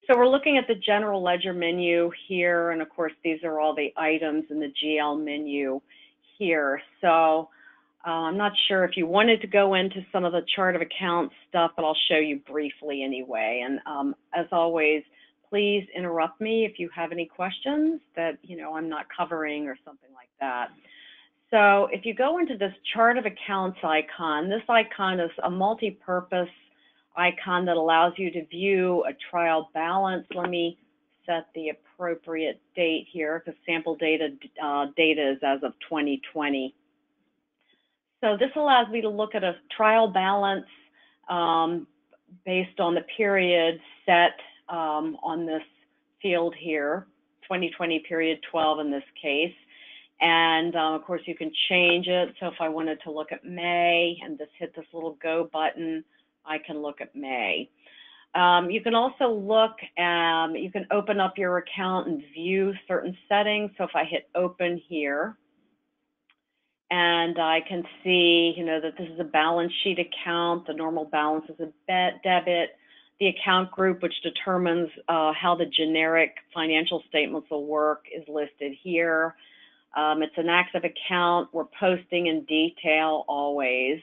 So we're looking at the general ledger menu here, and of course these are all the items in the GL menu here. So I'm not sure if you wanted to go into some of the chart of accounts stuff, but I'll show you briefly anyway. And as always, please interrupt me if you have any questions that I'm not covering or something like that. So if you go into this chart of accounts icon, this icon is a multi-purpose icon that allows you to view a trial balance. Let me set the appropriate date here because sample data is as of 2020. So this allows me to look at a trial balance based on the period set on this field here, 2020 period 12 in this case. And of course you can change it. So if I wanted to look at May and just hit this little go button, I can look at May. You can also look, you can open up your account and view certain settings. So if I hit open here, and I can see, that this is a balance sheet account. The normal balance is a debit. The account group, which determines how the generic financial statements will work, is listed here. It's an active account. We're posting in detail always.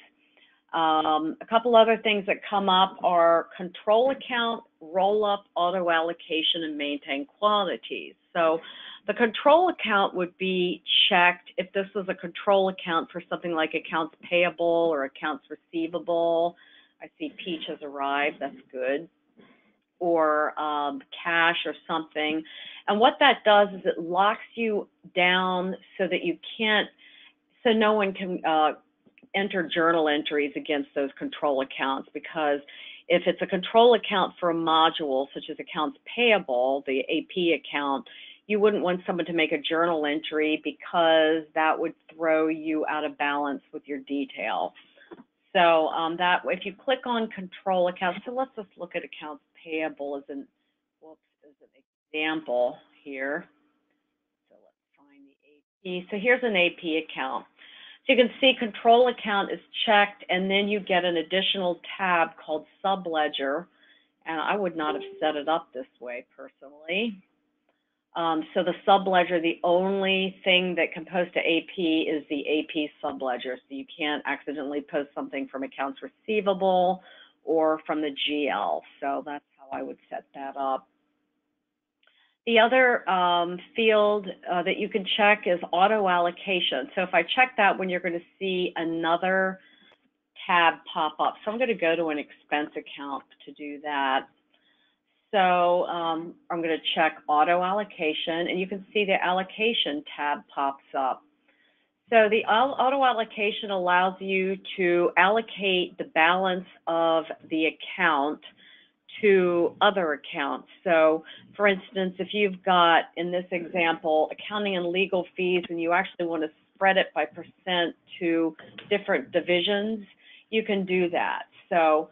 A couple other things that come up are control account, roll-up, auto allocation, and maintain quantities. So the control account would be checked if this was a control account for something like accounts payable or accounts receivable. I see Peach has arrived, that's good. Or cash or something. And what that does is it locks you down so that you can't, so no one can enter journal entries against those control accounts, because if it's a control account for a module, such as accounts payable, the AP account, you wouldn't want someone to make a journal entry because that would throw you out of balance with your detail. So that if you click on control accounts, so let's just look at accounts payable as an, as an example here. So let's find the AP. So here's an AP account. So you can see control account is checked, and then you get an additional tab called subledger. And I would not have set it up this way personally. So the subledger, the only thing that can post to AP is the AP subledger. So you can't accidentally post something from accounts receivable or from the GL. So that's how I would set that up. The other field that you can check is auto allocation. So if I check that one, you're going to see another tab pop up. So I'm going to go to an expense account to do that. So I'm going to check auto allocation, and you can see the allocation tab pops up. So the auto allocation allows you to allocate the balance of the account to other accounts. So for instance, if you've got, in this example, accounting and legal fees, and you actually want to spread it by percent to different divisions, you can do that. So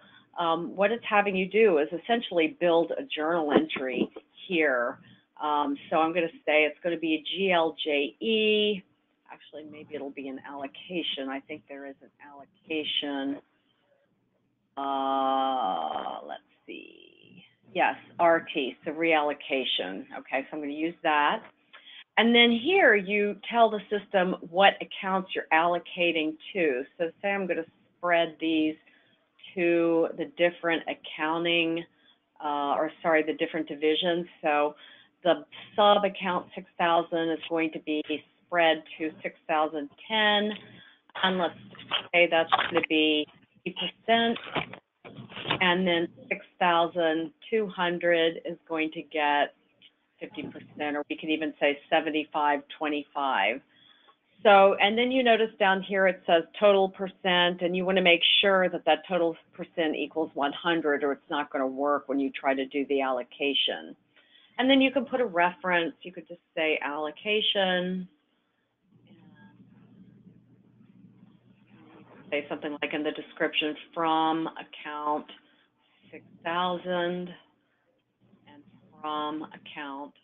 what it's having you do is essentially build a journal entry here. So I'm going to say it's going to be a GLJE. Actually, maybe it'll be an allocation. I think there is an allocation. Let's see. Yes, RT, so reallocation. Okay, so I'm going to use that. And then here you tell the system what accounts you're allocating to. So say I'm going to spread these to the different accounting, the different divisions. So the sub account 6,000 is going to be spread to 6,010, and let's say that's going to be 50%, and then 6,200 is going to get 50%, or we can even say 75-25. So, and then you notice down here it says total percent, and you want to make sure that that total percent equals 100, or it's not going to work when you try to do the allocation. And then you can put a reference. You could just say allocation. Say something like in the description, from account 6,000 and from account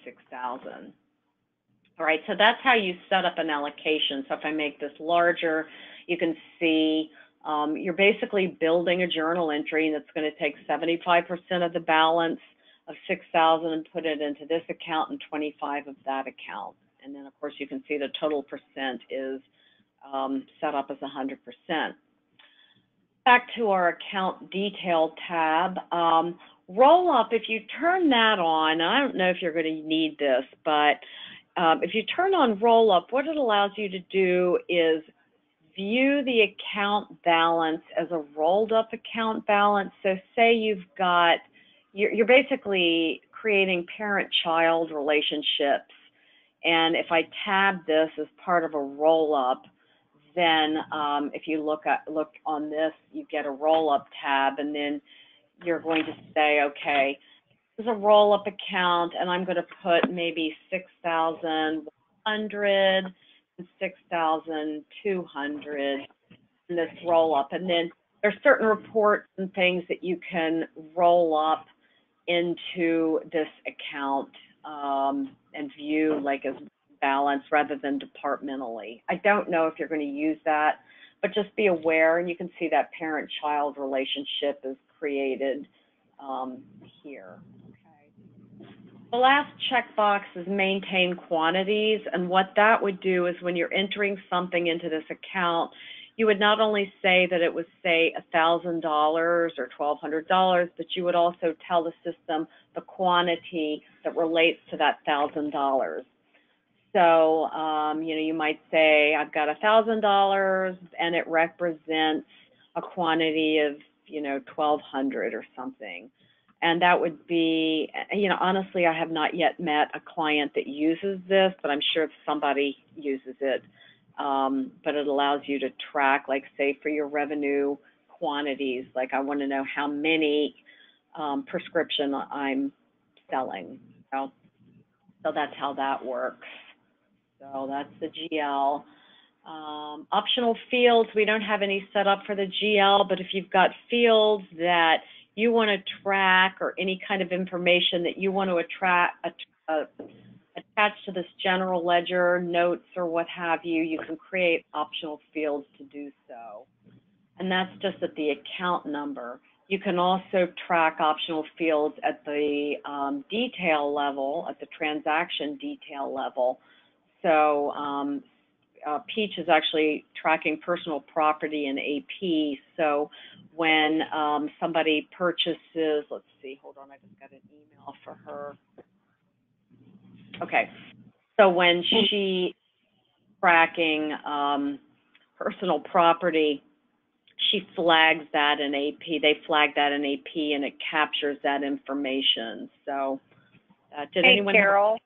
6,000. All right, so that's how you set up an allocation. So if I make this larger, you can see you're basically building a journal entry that's going to take 75% of the balance of 6,000 and put it into this account and 25 of that account. And then, of course, you can see the total percent is set up as 100%. Back to our account detail tab. Roll up, if you turn that on, I don't know if you're going to need this, but if you turn on roll up, what it allows you to do is view the account balance as a rolled up account balance. So say you've got, you're basically creating parent-child relationships. And if I tab this as part of a roll up, then if you look on this, you get a roll up tab, and then you're going to say, okay, this is a roll up account, and I'm going to put maybe 6,100 and 6,200 in this roll up. And then there's certain reports and things that you can roll up into this account and view like as balance rather than departmentally. I don't know if you're going to use that, but just be aware, and you can see that parent-child relationship is created here. Okay. The last checkbox is maintain quantities, and what that would do is when you're entering something into this account, you would not only say that it was, say, $1,000 or $1,200, but you would also tell the system the quantity that relates to that $1,000. So, you might say, I've got $1,000 and it represents a quantity of, 1,200 or something. And that would be, honestly, I have not yet met a client that uses this, but I'm sure somebody uses it. But it allows you to track, like, say, for your revenue quantities, like I want to know how many prescription I'm selling. So that's how that works. So that's the GL. Optional fields, we don't have any set up for the GL, but if you've got fields that you want to track or any kind of information that you want to attach to this general ledger, notes or what have you, you can create optional fields to do so. And that's just at the account number. You can also track optional fields at the detail level, at the transaction detail level. So Peach is actually tracking personal property and AP. So when somebody purchases, let's see, hold on, I just got an email for her. Okay, so when she tracking personal property, she flags that in AP. They flag that in AP, and it captures that information. So, did anyone? Hey, Carol.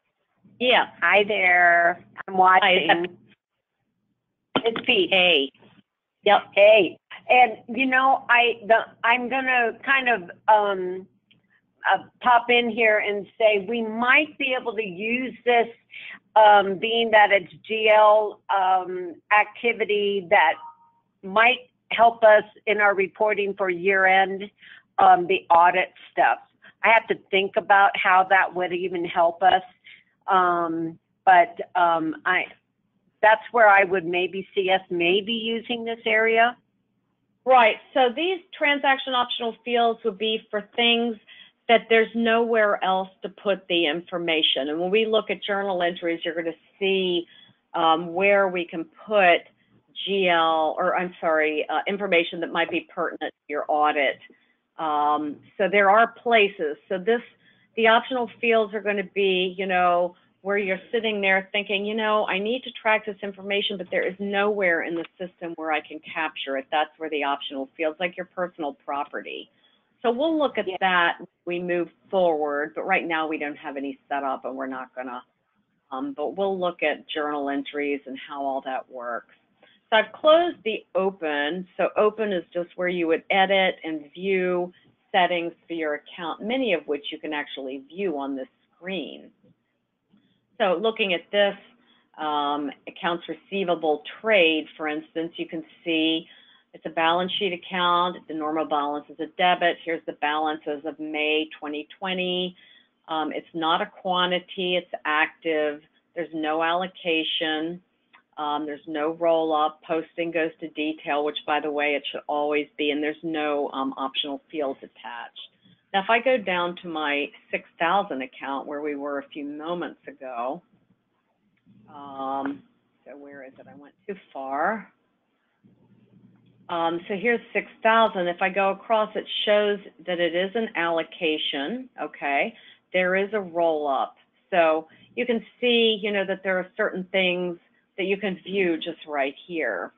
Yeah. Hi there. I'm watching. Hi. It's Pete. Hey. Yep. Hey. And I'm gonna kind of pop in here and say we might be able to use this, being that it's GL activity that might help us in our reporting for year-end, the audit stuff. I have to think about how that would even help us, that's where I would maybe see us maybe using this area. Right, so these transaction optional fields would be for things that there's nowhere else to put the information. And when we look at journal entries, you're going to see where we can put information that might be pertinent to your audit. So there are places. So the optional fields are going to be, where you're sitting there thinking, I need to track this information, but there is nowhere in the system where I can capture it. That's where the optional fields, like your personal property. So we'll look at that as we move forward, but right now we don't have any set up, and we're not going to, but we'll look at journal entries and how all that works. So I've closed the open. So open is just where you would edit and view settings for your account, many of which you can actually view on this screen. So looking at this accounts receivable trade, for instance, you can see it's a balance sheet account. The normal balance is a debit. Here's the balance as of May 2020. It's not a quantity, it's active. There's no allocation. There's no roll-up. Posting goes to detail, which, by the way, it should always be, and there's no optional fields attached. Now, if I go down to my 6,000 account where we were a few moments ago, so where is it? I went too far. So here's 6,000. If I go across, it shows that it is an allocation, okay? There is a roll-up. So you can see, you know, that there are certain things that you can view just right here.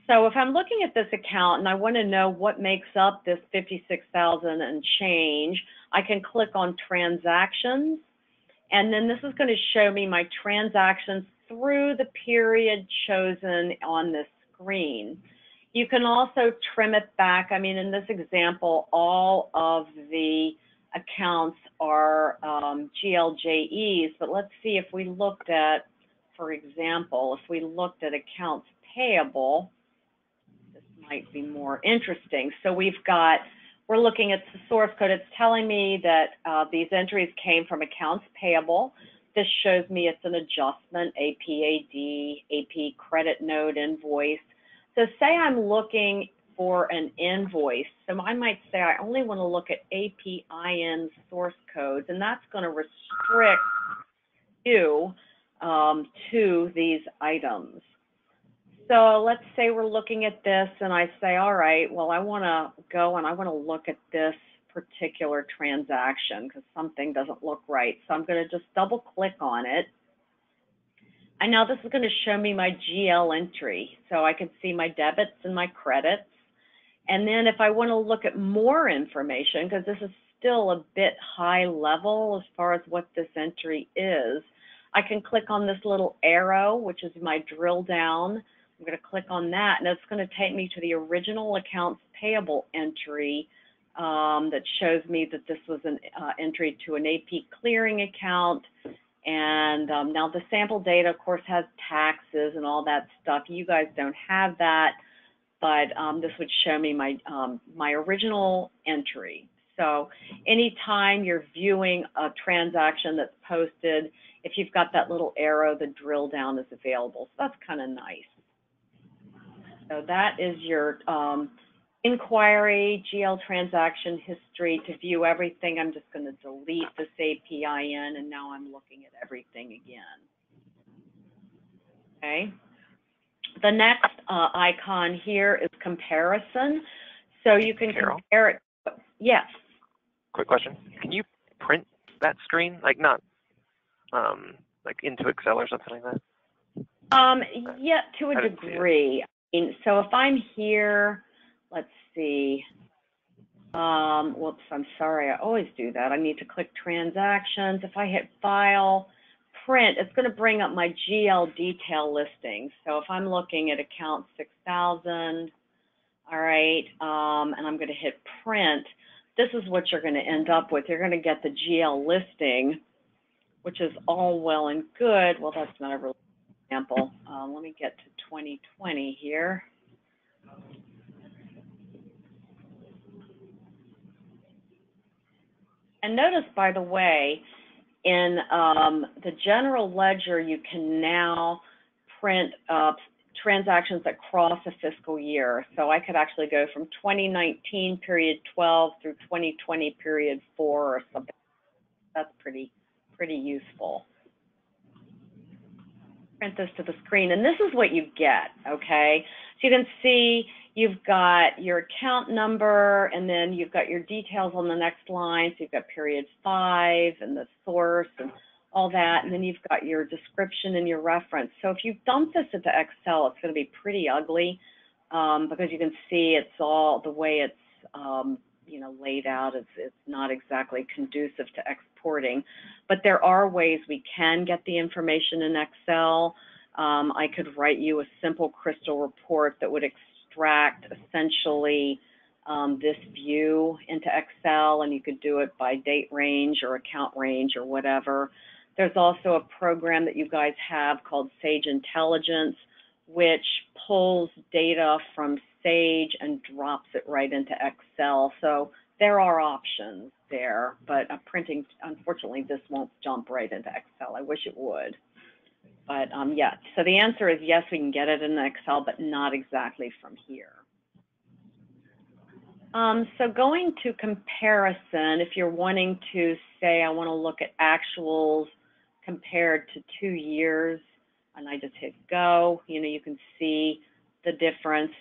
So if I'm looking at this account and I want to know what makes up this 56,000 and change, I can click on transactions, and then this is going to show me my transactions through the period chosen on this screen. You can also trim it back. I mean, in this example, all of the accounts are GLJEs, but let's see if we looked at, for example, if we looked at accounts payable, this might be more interesting. So we're looking at the source code. It's telling me that these entries came from accounts payable. This shows me it's an adjustment, APAD, AP credit note invoice. So say I'm looking for an invoice. So I might say I only want to look at APIN source codes, and that's going to restrict you to these items. So let's say we're looking at this and I say, all right, well, I want to go and I want to look at this particular transaction because something doesn't look right. So I'm going to just double click on it. And now this is going to show me my GL entry. So I can see my debits and my credits. And then if I want to look at more information, because this is still a bit high level as far as what this entry is, I can click on this little arrow, which is my drill down. I'm going to click on that, and it's going to take me to the original accounts payable entry that shows me that this was an entry to an AP clearing account. And now the sample data, of course, has taxes and all that stuff. You guys don't have that, but this would show me my original entry. So anytime you're viewing a transaction that's posted, if you've got that little arrow, the drill down is available. So that's kind of nice. So that is your inquiry, GL transaction history. To view everything, I'm just going to delete this APIN, and now I'm looking at everything again. Okay. The next icon here is comparison. So you can compare it. Yes. Quick question. Can you print that screen? Like not like into Excel or something like that? Yeah, to a degree. So if I'm here, let's see. Whoops, I'm sorry. I always do that. I need to click transactions. If I hit file, print, it's going to bring up my GL detail listing. So if I'm looking at account 6,000, all right, and I'm going to hit print, this is what you're going to end up with. You're going to get the GL listing, which is all well and good. Well, that's not a real example. Let me get to 2020 here. And notice, by the way, in the general ledger, you can now print transactions that cross a fiscal year. So I could actually go from 2019 period 12 through 2020 period 4 or something. That's pretty useful. Print this to the screen, and this is what you get, okay? So you can see you've got your account number, and then you've got your details on the next line. So you've got period 5 and the source and all that, and then you've got your description and your reference. So if you dump this into Excel, it's going to be pretty ugly because you can see it's all the way it's you know, laid out. It's not exactly conducive to exporting, but there are ways we can get the information in Excel. I could write you a simple crystal report that would extract essentially this view into Excel, and you could do it by date range or account range or whatever. There's also a program that you guys have called Sage Intelligence, which pulls data from Sage and drops it right into Excel. So there are options there, but printing, unfortunately, this won't jump right into Excel. I wish it would. But yeah, so the answer is yes, we can get it in Excel, but not exactly from here. So going to comparison, if you're wanting to say, I want to look at actuals compared to 2 years, and I just hit go, you can see the difference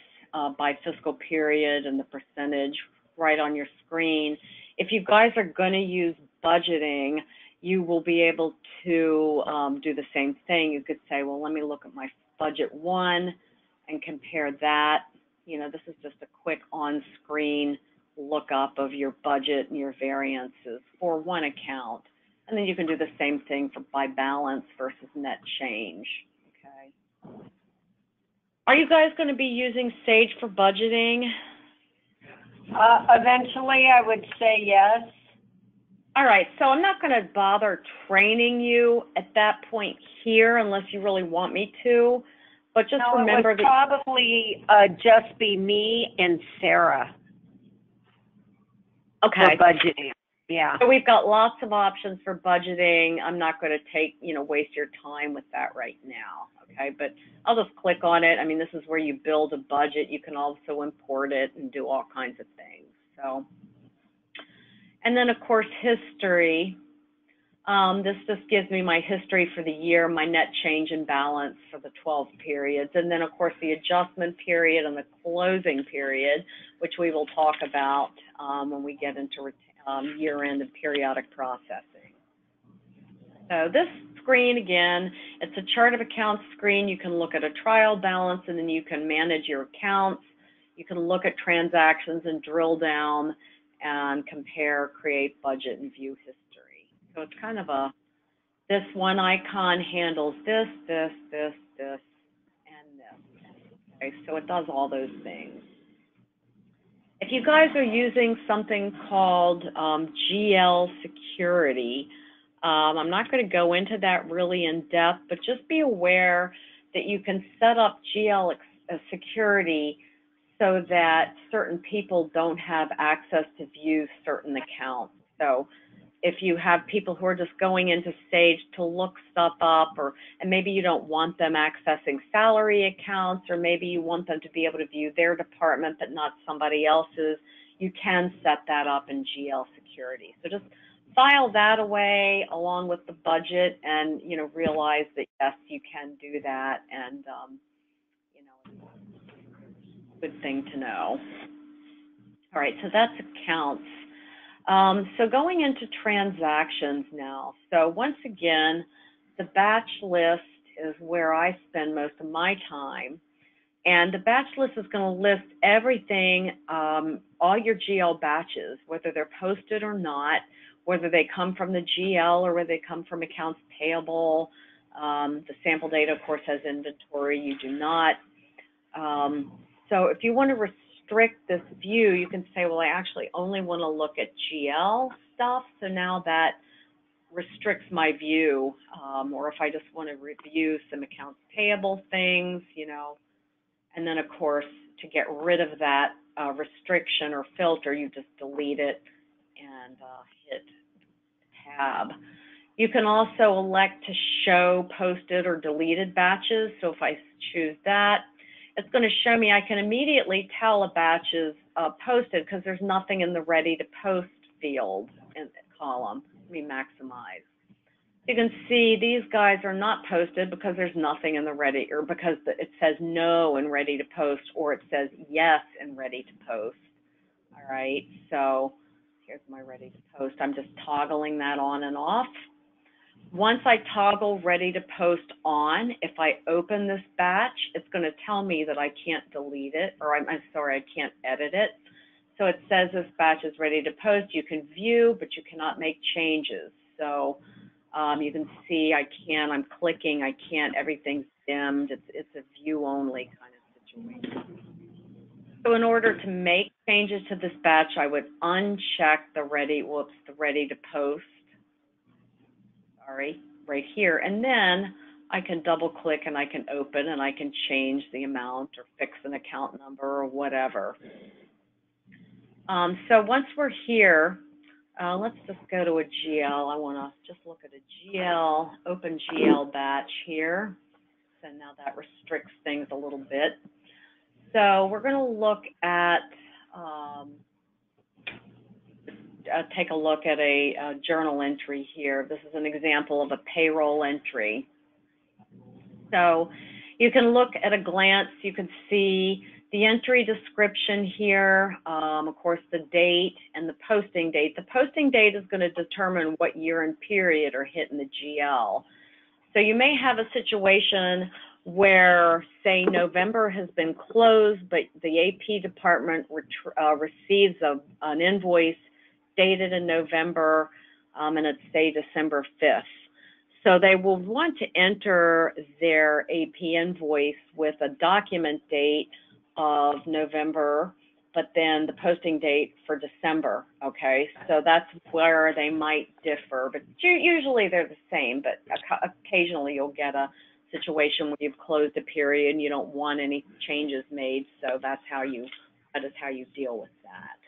by fiscal period and the percentage right on your screen. If you guys are going to use budgeting, you will be able to do the same thing. You could say, well, let me look at my budget 1 and compare that. This is just a quick on-screen lookup of your budget and your variances for one account. And then you can do the same thing for by balance versus net change, okay? Are you guys going to be using Sage for budgeting? Eventually, I would say yes. All right, so I'm not going to bother training you at that point here unless you really want me to, but just remember that— it would probably just be me and Sarah. Okay. For budgeting, yeah. So we've got lots of options for budgeting. I'm not going to waste your time with that right now, okay? But I'll just click on it. I mean, this is where you build a budget. You can also import it and do all kinds of things. So, and then of course, history. This just gives me my history for the year, my net change and balance for the 12 periods. And then of course, the adjustment period and the closing period, which we will talk about when we get into year-end and periodic processing. So this screen, again, it's a chart of accounts screen. You can look at a trial balance, and then you can manage your accounts. You can look at transactions and drill down and compare, create budget, and view history. So it's kind of this one icon handles this, and this. Okay, so it does all those things. If you guys are using something called GL Security, I'm not going to go into that really in depth, but just be aware that you can set up GL Security so that certain people don't have access to view certain accounts. So if you have people who are just going into Sage to look stuff up, and maybe you don't want them accessing salary accounts, or maybe you want them to be able to view their department but not somebody else's, you can set that up in GL Security. So just file that away along with the budget, and realize that yes, you can do that, and it's a good thing to know. All right, so that's accounts. So going into transactions now. So once again, the batch list is where I spend most of my time. And the batch list is going to list everything, all your GL batches, whether they're posted or not, whether they come from the GL or whether they come from accounts payable. The sample data, of course, has inventory. You do not. So if you want to restrict this view, you can say, well, I actually only want to look at GL stuff. So now that restricts my view. Or if I just want to review some accounts payable things, and then of course, to get rid of that restriction or filter, you just delete it and hit tab. You can also elect to show posted or deleted batches. So if I choose that, it's going to show me, I can immediately tell a batch is posted because there's nothing in the ready to post field in the column. Let me maximize. You can see these guys are not posted because there's nothing in the ready, or because it says no in ready to post, or it says yes in ready to post. All right, so here's my ready to post. I'm just toggling that on and off. Once I toggle ready to post on, if I open this batch, it's going to tell me that I can't delete it, or I'm sorry, I can't edit it. So it says this batch is ready to post. You can view, but you cannot make changes. So you can see I'm clicking, I can't, everything's dimmed. It's a view only kind of situation. So in order to make changes to this batch, I would uncheck the ready to post. Sorry, right here. And then I can double click and I can open and I can change the amount or fix an account number or whatever. So once we're here, let's just go to a GL. I want to just look at a GL, open GL batch here. So now that restricts things a little bit. So we're going to look at take a look at a journal entry here. This is an example of a payroll entry. So you can look at a glance, you can see the entry description here, of course, the date and the posting date. The posting date is going to determine what year and period are hit in the GL. So you may have a situation where, say, November has been closed, but the AP department receives an invoice dated in November, and it's, say, December 5th. So they will want to enter their AP invoice with a document date of November, but then the posting date for December, okay? So that's where they might differ, but usually they're the same, but occasionally you'll get a situation where you've closed a period and you don't want any changes made, so that is how you deal with that.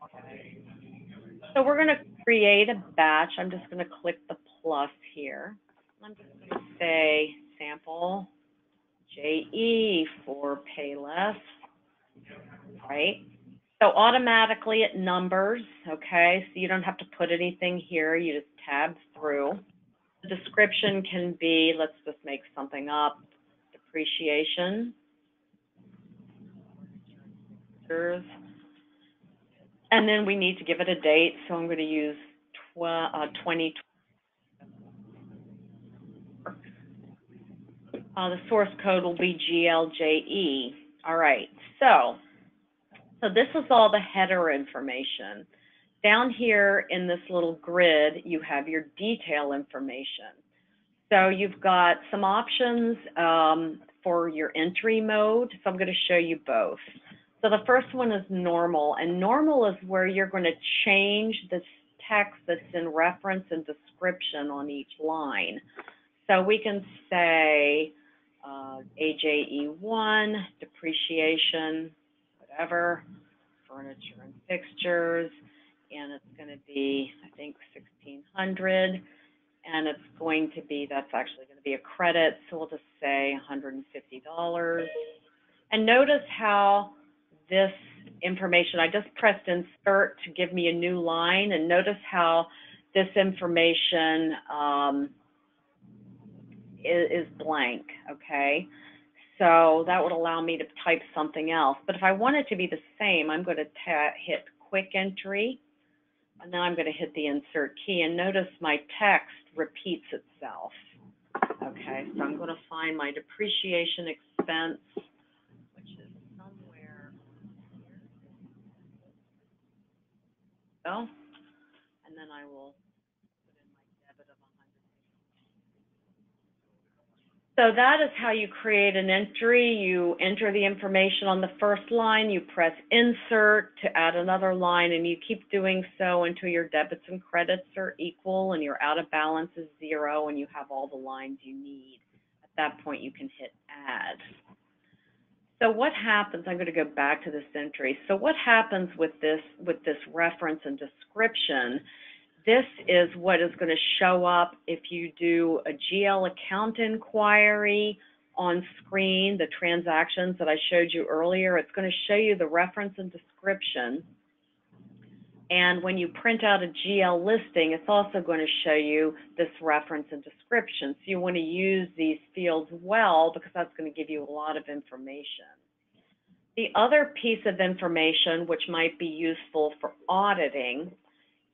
Okay. So we're going to create a batch. I'm just going to click the plus here. I'm just going to say sample JE for Payless, right? So automatically it numbers, okay? So you don't have to put anything here. You just tab through. The description can be, let's just make something up, depreciation. And then we need to give it a date, so I'm going to use 2020. The source code will be GLJE. All right, so this is all the header information. Down here in this little grid, you have your detail information. So you've got some options for your entry mode, so I'm going to show you both. So the first one is normal, and normal is where you're going to change the text that's in reference and description on each line. So we can say AJE1, depreciation, whatever, furniture and fixtures, and it's going to be, I think, 1,600, and it's going to be, that's actually going to be a credit, so we'll just say $150. And notice how this information, I just pressed insert to give me a new line, and notice how this information is blank, okay? So that would allow me to type something else. But if I want it to be the same, I'm going to hit quick entry, and then I'm going to hit the insert key, and notice my text repeats itself. Okay, so I'm going to find my depreciation expense, which is somewhere here. So, and then I will put in my debit of 100. So that is how you create an entry. You enter the information on the first line, you press insert to add another line, and you keep doing so until your debits and credits are equal and your out of balance is 0 and you have all the lines you need. At that point, you can hit add. So what happens, I'm going to go back to this entry. So what happens with this reference and description? This is what is going to show up if you do a GL account inquiry on screen, the transactions that I showed you earlier. It's going to show you the reference and description. And when you print out a GL listing, it's also going to show you this reference and description. So you want to use these fields well because that's going to give you a lot of information. The other piece of information which might be useful for auditing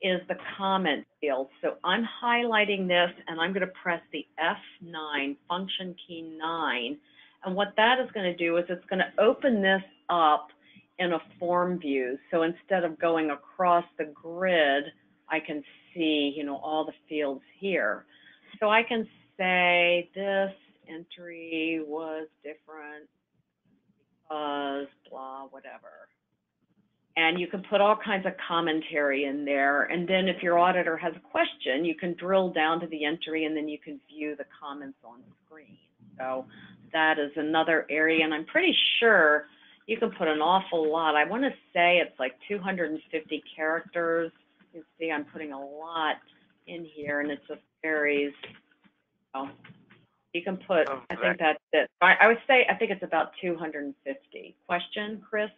is the comment field. So I'm highlighting this and I'm going to press the F9, function key 9. And what that is going to do is it's going to open this up in a form view. So instead of going across the grid, I can see, you know, all the fields here. So I can say this entry was different because blah, whatever. And you can put all kinds of commentary in there. And then if your auditor has a question, you can drill down to the entry and then you can view the comments on screen. So that is another area. And I'm pretty sure you can put an awful lot. I want to say it's like 250 characters. You see I'm putting a lot in here and it just varies. So you can put, I think that's it. I would say, I think it's about 250. Question, Chris?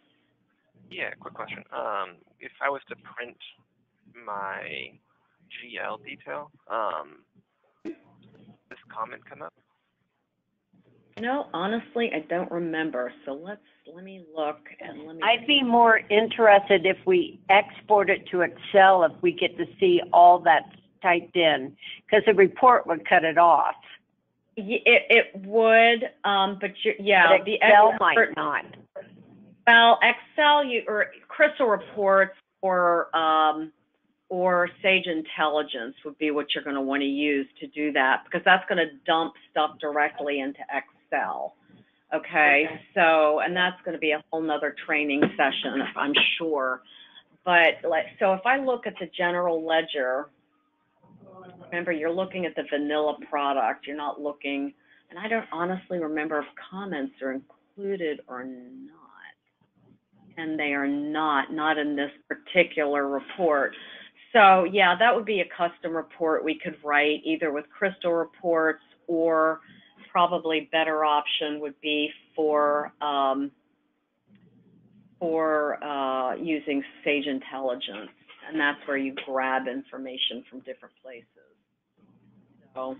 Yeah, quick question. If I was to print my GL detail, this comment come up? You know, honestly, I don't remember. So let me look and let me. I'd be more interested if we export it to Excel, if we get to see all that's typed in, because the report would cut it off. It would, but yeah, But the Excel might not. Well, Excel, or Crystal Reports, or Sage Intelligence would be what you're going to want to use to do that, because that's going to dump stuff directly into Excel. Okay, so, and that's going to be a whole nother training session, I'm sure. But so if I look at the general ledger, remember, you're looking at the vanilla product. You're not looking, and I don't honestly remember if comments are included or not. And they are not in this particular report. So yeah, that would be a custom report we could write either with Crystal Reports, or probably better option would be for using Sage Intelligence, and that's where you grab information from different places. So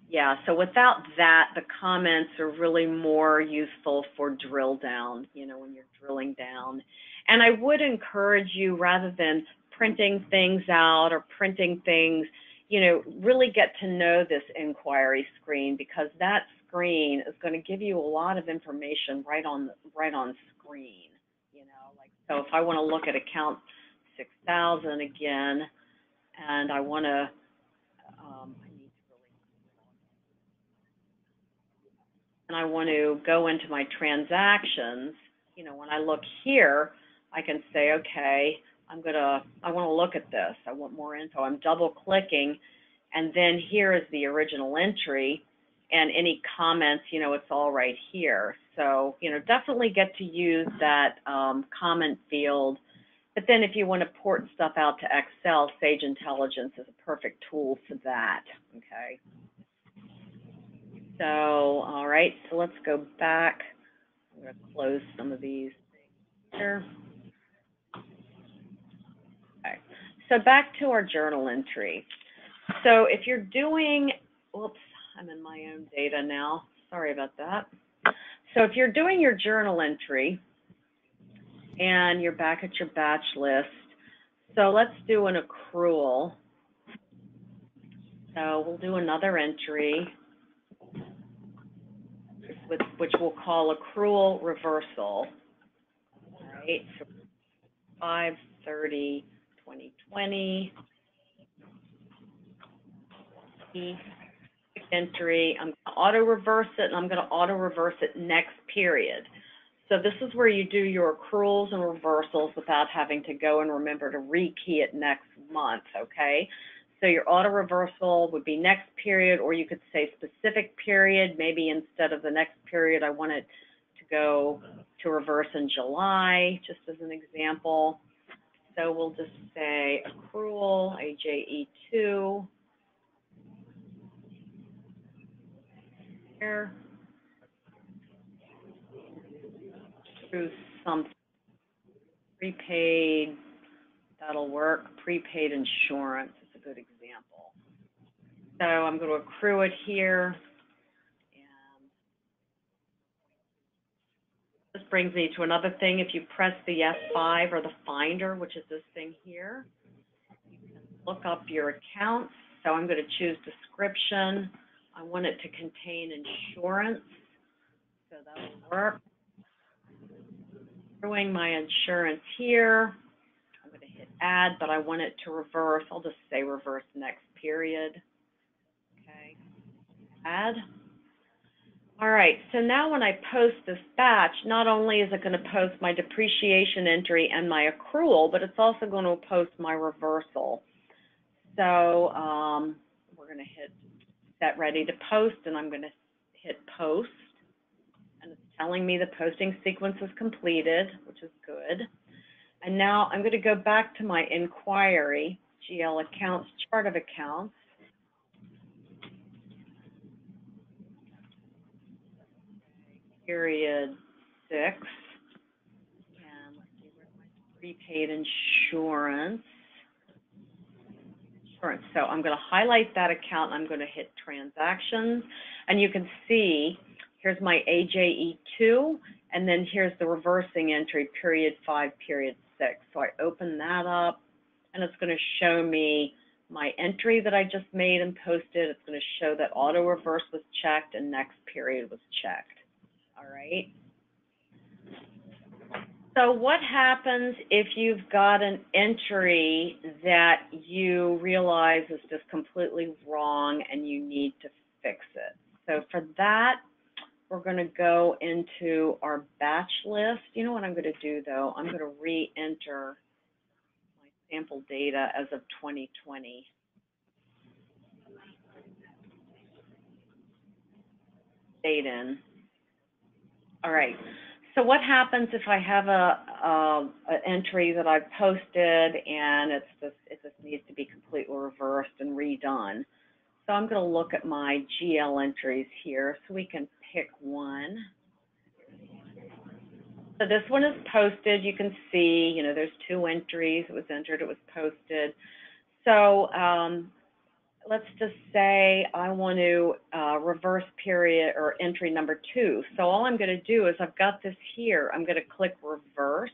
yeah, so without that, the comments are really more useful for drill down, you know, when you're drilling down. And I would encourage you, rather than printing things out or printing things, you know, really get to know this inquiry screen, because that screen is going to give you a lot of information right on screen, you know. Like, so if I want to look at account 6,000 again, and I want to, I want to go into my transactions, you know, when I look here, I can say, okay, I want to look at this. I want more info. I'm double clicking, and then here is the original entry, and any comments, you know, it's all right here. So, you know, definitely get to use that comment field. But then if you want to port stuff out to Excel, Sage Intelligence is a perfect tool for that, okay? So, all right, so let's go back. I'm going to close some of these things here. Okay, so back to our journal entry. So if you're doing, whoops, I'm in my own data now. Sorry about that. So if you're doing your journal entry and you're back at your batch list, so let's do an accrual. So we'll do another entry, which we'll call accrual reversal. All right, so 5/30/2020. Entry. I'm going to auto reverse it, and I'm going to auto reverse it next period. So this is where you do your accruals and reversals without having to go and remember to rekey it next month, okay? So your auto reversal would be next period, or you could say specific period. Maybe instead of the next period, I want it to go to reverse in July, just as an example. So we'll just say accrual, AJE2. Here. Through some prepaid, that'll work. Prepaid insurance is a good example. So I'm going to accrue it here. And this brings me to another thing. If you press the F5 or the Finder, which is this thing here, you can look up your accounts. So I'm going to choose description. I want it to contain insurance. So that'll work. Accruing my insurance here. I'm going to hit add, but I want it to reverse. I'll just say reverse next period. Okay, add. All right, so now when I post this batch, not only is it going to post my depreciation entry and my accrual, but it's also going to post my reversal. So we're going to hit set ready to post, and I'm going to hit post. And it's telling me the posting sequence is completed, which is good. And now I'm going to go back to my inquiry, GL accounts, chart of accounts. Period 6. And let's see, where's my prepaid insurance? So I'm going to highlight that account, and I'm going to hit transactions, and you can see here's my AJE2, and then here's the reversing entry, period 5, period 6. So I open that up, and it's going to show me my entry that I just made and posted. It's going to show that auto reverse was checked and next period was checked. All right. So what happens if you've got an entry that you realize is just completely wrong and you need to fix it? So for that, we're going to go into our batch list. You know what I'm going to do, though? I'm going to re-enter my sample data as of 2020. Date in. All right. So what happens if I have an entry that I've posted and it just needs to be completely reversed and redone? So I'm going to look at my GL entries here so we can pick one. So this one is posted. You can see, you know, there's 2 entries. It was entered, it was posted. So let's just say I want to reverse period or entry number 2. So all I'm going to do is I've got this here. I'm going to click reverse.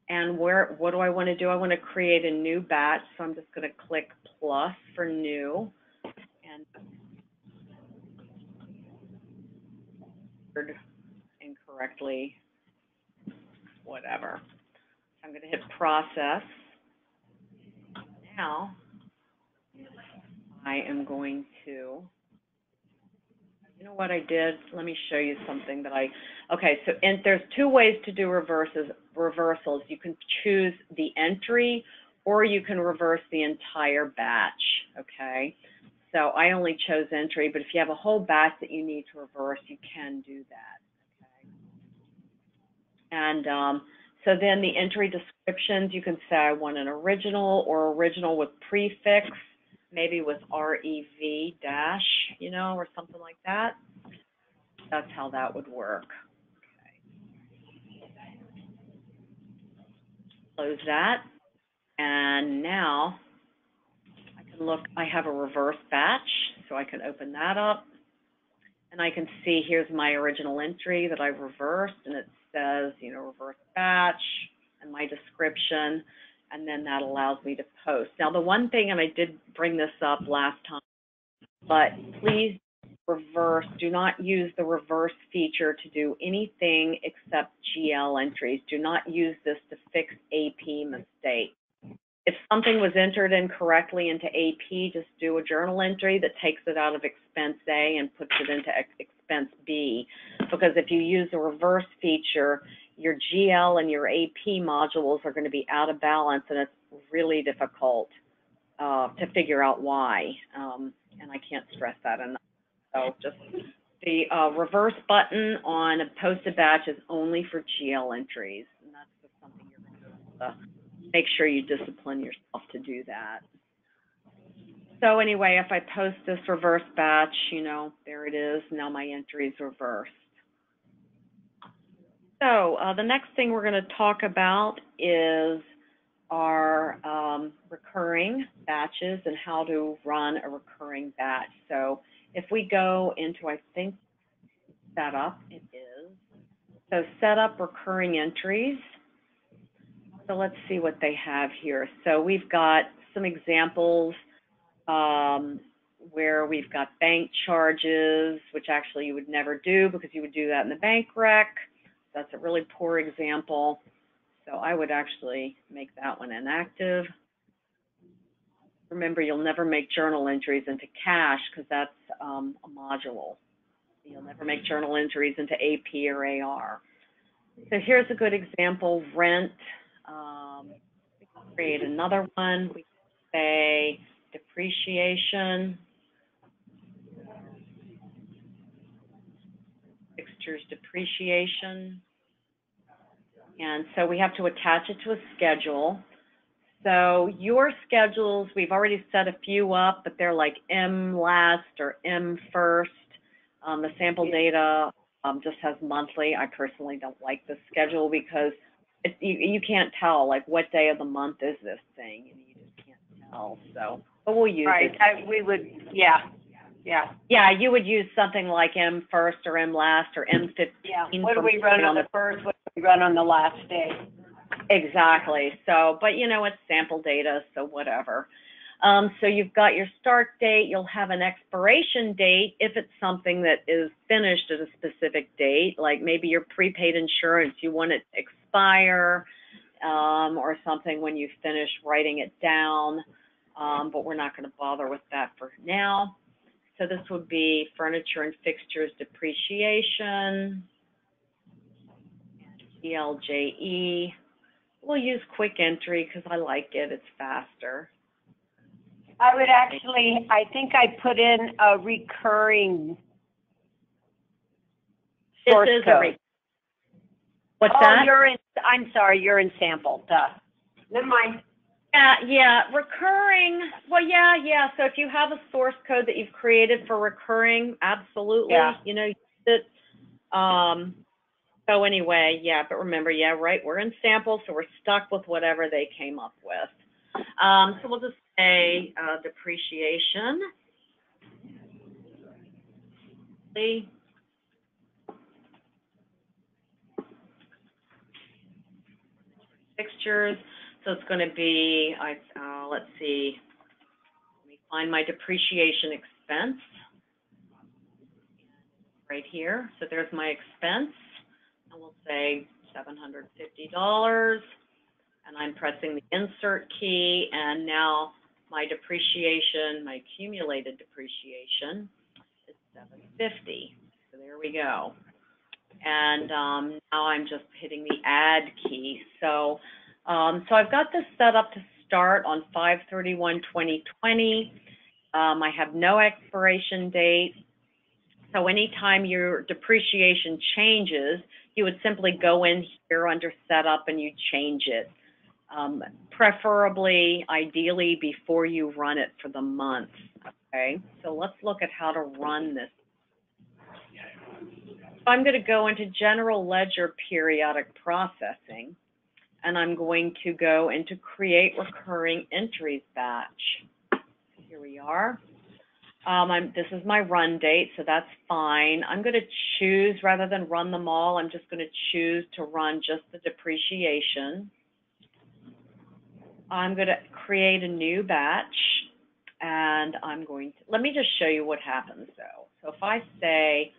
And what do I want to do? I want to create a new batch. So I'm just going to click plus for new. And incorrectly, whatever. I'm going to hit process. Now, I am going to, you know what I did? Let me show you something that okay, so there's 2 ways to do reversals. You can choose the entry or you can reverse the entire batch, okay? So I only chose entry, but if you have a whole batch that you need to reverse, you can do that, okay? And so then the entry descriptions, you can say I want an original or original with prefix, maybe with REV dash, you know, or something like that. That's how that would work. Okay. Close that. And now I can look, I have a reverse batch, so I can open that up. And I can see here's my original entry that I've reversed, and it says, you know, reverse batch and my description. And then that allows me to post. Now, the one thing, and I did bring this up last time, but please do not use the reverse feature to do anything except GL entries. Do not use this to fix AP mistakes. If something was entered incorrectly into AP, just do a journal entry that takes it out of expense A and puts it into expense B. Because if you use the reverse feature, your GL and your AP modules are going to be out of balance, and it's really difficult to figure out why. And I can't stress that enough. So just the reverse button on a posted batch is only for GL entries, and that's just something you're going to have to make sure you discipline yourself to do that. So anyway, if I post this reverse batch, you know, there it is. Now my entry is reversed. So the next thing we're going to talk about is our recurring batches and how to run a recurring batch. So if we go into, I think, setup, it is. So setup recurring entries. So let's see what they have here. So we've got some examples where we've got bank charges, which actually you would never do because you would do that in the bank rec. That's a really poor example. So I would actually make that one inactive. Remember, you'll never make journal entries into cash because that's a module. You'll never make journal entries into AP or AR. So here's a good example, rent. We can create another one. We can say depreciation, fixtures depreciation. And so we have to attach it to a schedule. So your schedules, we've already set a few up, but they're like M last or M first. The sample data just has monthly. I personally don't like this schedule because you can't tell, like, what day of the month is this thing. You just can't else. So, but we'll use Right. it. We would, yeah. Yeah. Yeah, you would use something like M first or M last or M15. Yeah. What do we run on the first? What do we run on the last day? Exactly. So, but you know, it's sample data, so whatever. So you've got your start date. You'll have an expiration date if it's something that is finished at a specific date, like maybe your prepaid insurance, you want it to expire, or something when you finish writing it down. But we're not going to bother with that for now. So this would be furniture and fixtures depreciation, ELJE. We'll use quick entry because I like it. It's faster. I would actually, I think I put in a recurring source code. What's that? I'm sorry, you're in sample, duh. Never mind. Yeah, recurring, well, yeah. So if you have a source code that you've created for recurring, absolutely, you know, use it. So anyway, yeah, but remember, yeah, right, we're in sample, so we're stuck with whatever they came up with. So we'll just say depreciation. Fixtures, so it's going to be, let's see, let me find my depreciation expense right here. So there's my expense, and we'll say $750, and I'm pressing the insert key, and now my depreciation, my accumulated depreciation is $750. So there we go. And now I'm just hitting the add key. So, so I've got this set up to start on 5/31/2020. I have no expiration date. So anytime your depreciation changes, you would simply go in here under setup and you change it. Preferably, ideally, before you run it for the month. Okay, so let's look at how to run this. I'm going to go into General Ledger Periodic Processing, and I'm going to go into Create Recurring Entries Batch. Here we are. This is my run date, so that's fine. I'm going to choose, rather than run them all, I'm just going to choose to run just the depreciation. I'm going to create a new batch, and I'm going to, let me just show you what happens, though. So if I say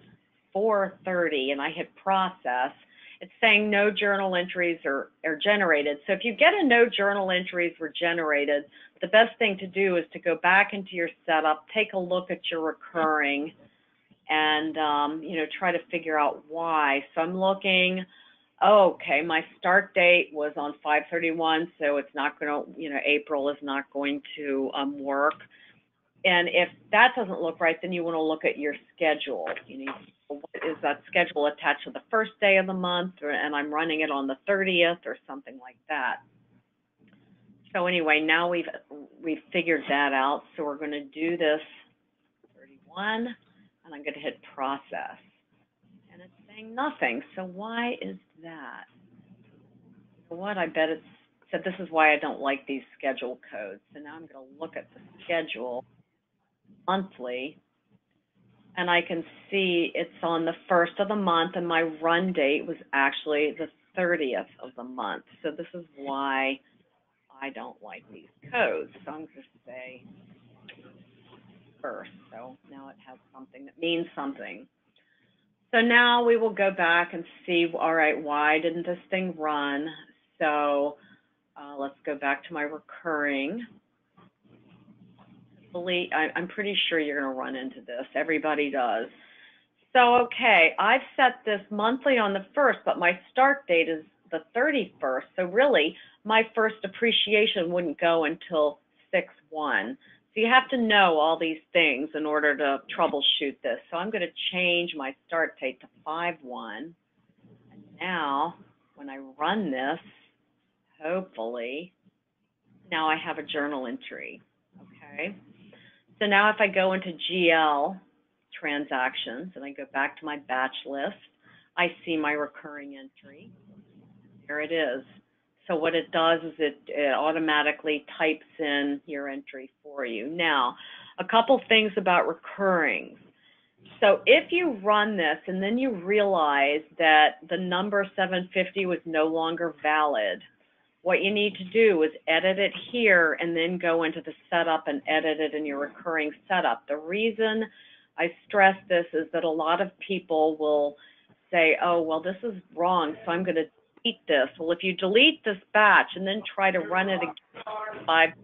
4:30 and I hit process, it's saying no journal entries are generated. So if you get a no journal entries were generated, the best thing to do is to go back into your setup, take a look at your recurring, and you know, try to figure out why. So I'm looking, oh, okay, my start date was on 5/31, so it's not going to, you know, April is not going to work. And if that doesn't look right, then you want to look at your schedule. You know, what is that schedule attached to the first day of the month, and I'm running it on the 30th or something like that. So anyway, now we've figured that out. So we're going to do this 31, and I'm going to hit process. And it's saying nothing. So why is that? You know what? I bet it's said this is why I don't like these schedule codes. So now I'm going to look at the schedule monthly, and I can see it's on the 1st of the month, and my run date was actually the 30th of the month. So this is why I don't like these codes. So I'm going to say first. So now it has something that means something. So now we will go back and see, all right, why didn't this thing run? So let's go back to my recurring. I'm pretty sure you're going to run into this. Everybody does. So, okay, I've set this monthly on the 1st, but my start date is the 31st. So really, my first depreciation wouldn't go until 6/1. So you have to know all these things in order to troubleshoot this. So I'm going to change my start date to 5/1. And now, when I run this, hopefully, now I have a journal entry. Okay. So now if I go into GL transactions and I go back to my batch list, I see my recurring entry. There it is. So what it does is it automatically types in your entry for you. Now, a couple things about recurring. So if you run this and then you realize that the number 750 was no longer valid, what you need to do is edit it here and then go into the setup and edit it in your recurring setup. The reason I stress this is that a lot of people will say, oh, well, this is wrong, so I'm going to delete this. Well, if you delete this batch and then try to run it again,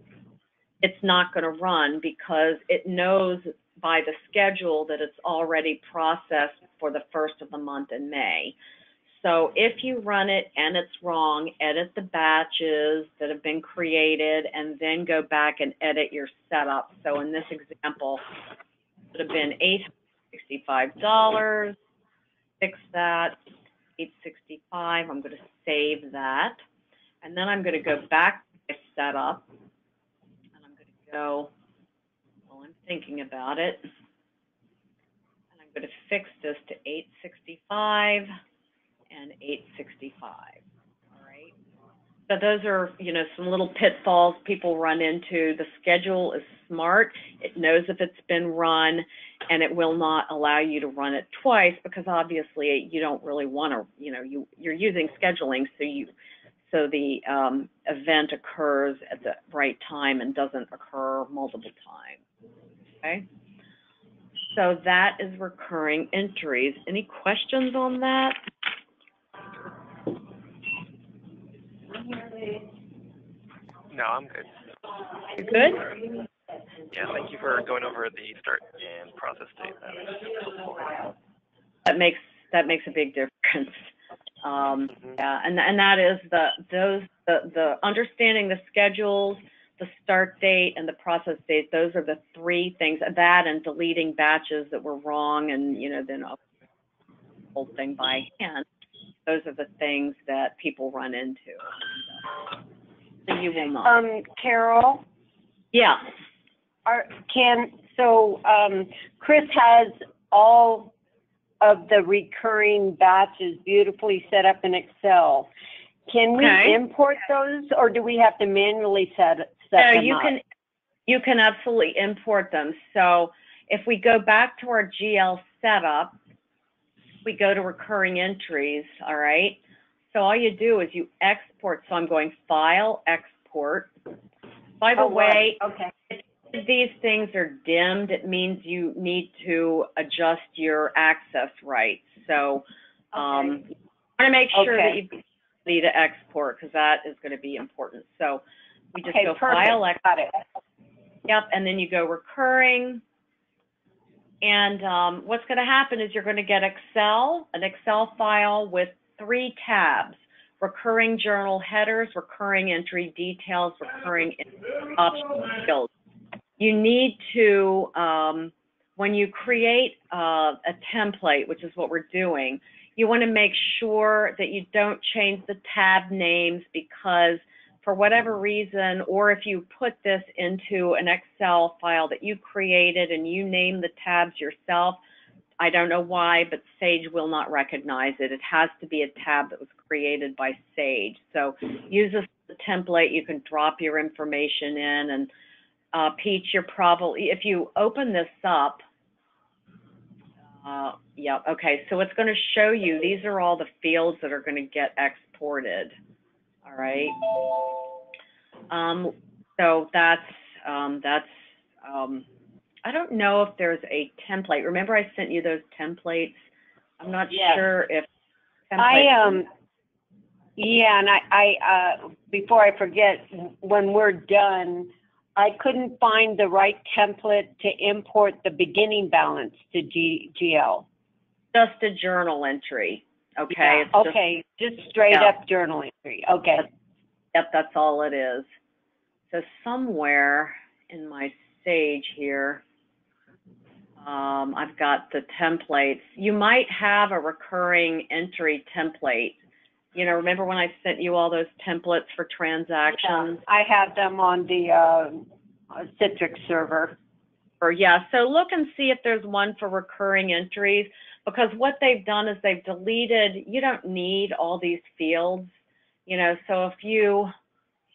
it's not going to run because it knows by the schedule that it's already processed for the first of the month in May. So if you run it and it's wrong, edit the batches that have been created and then go back and edit your setup. So in this example, it would have been $865. Fix that, $865. I'm going to save that. And then I'm going to go back to my setup. And I'm going to go, while I'm thinking about it, and I'm going to fix this to $865. And $865. All right. So those are, some little pitfalls people run into. The schedule is smart. It knows if it's been run, and it will not allow you to run it twice because obviously you don't really want to. You're using scheduling, so the event occurs at the right time and doesn't occur multiple times. Okay. So that is recurring entries. Any questions on that? No, I'm good. You're good? Yeah, thank you for going over the start and process date. That makes a big difference. Yeah, and that is the understanding the schedules, the start date, and the process date. Those are the three things. That and deleting batches that were wrong, and then a whole thing by hand. Those are the things that people run into. So you will not. Carol? Yeah. Chris has all of the recurring batches beautifully set up in Excel. Can we import those, or do we have to manually set them up? You can absolutely import them. So if we go back to our GL setup, we go to recurring entries, all right? So all you do is you export. So I'm going File, Export. By the way, if these things are dimmed, it means you need to adjust your access rights. So you want to make sure that you need to export because that is going to be important. So we just go File, Export. Got it. Yep, and then you go recurring. And what's going to happen is you're going to get an Excel file with 3 tabs: recurring journal headers, recurring entry details, recurring optional fields. You need to, when you create a template, which is what we're doing, you want to make sure that you don't change the tab names because for whatever reason, or if you put this into an Excel file that you created and you name the tabs yourself, I don't know why, but Sage will not recognize it. It has to be a tab that was created by Sage. So use this template. You can drop your information in, and Peach, you're probably, if you open this up, yeah, okay, so it's going to show you, these are all the fields that are going to get exported, all right? So that's I don't know if there's a template. Remember I sent you those templates? I'm not sure if templates. Yeah, and I before I forget, when we're done, I couldn't find the right template to import the beginning balance to GL. Just a journal entry, okay? Yeah. It's just straight up journal entry, okay. Yep, that's all it is. So somewhere in my Sage here, I've got the templates. You might have a recurring entry template. Remember when I sent you all those templates for transactions? Yeah, I have them on the Citrix server. So look and see if there's one for recurring entries, because what they've done is they've deleted, you don't need all these fields. You know, so if you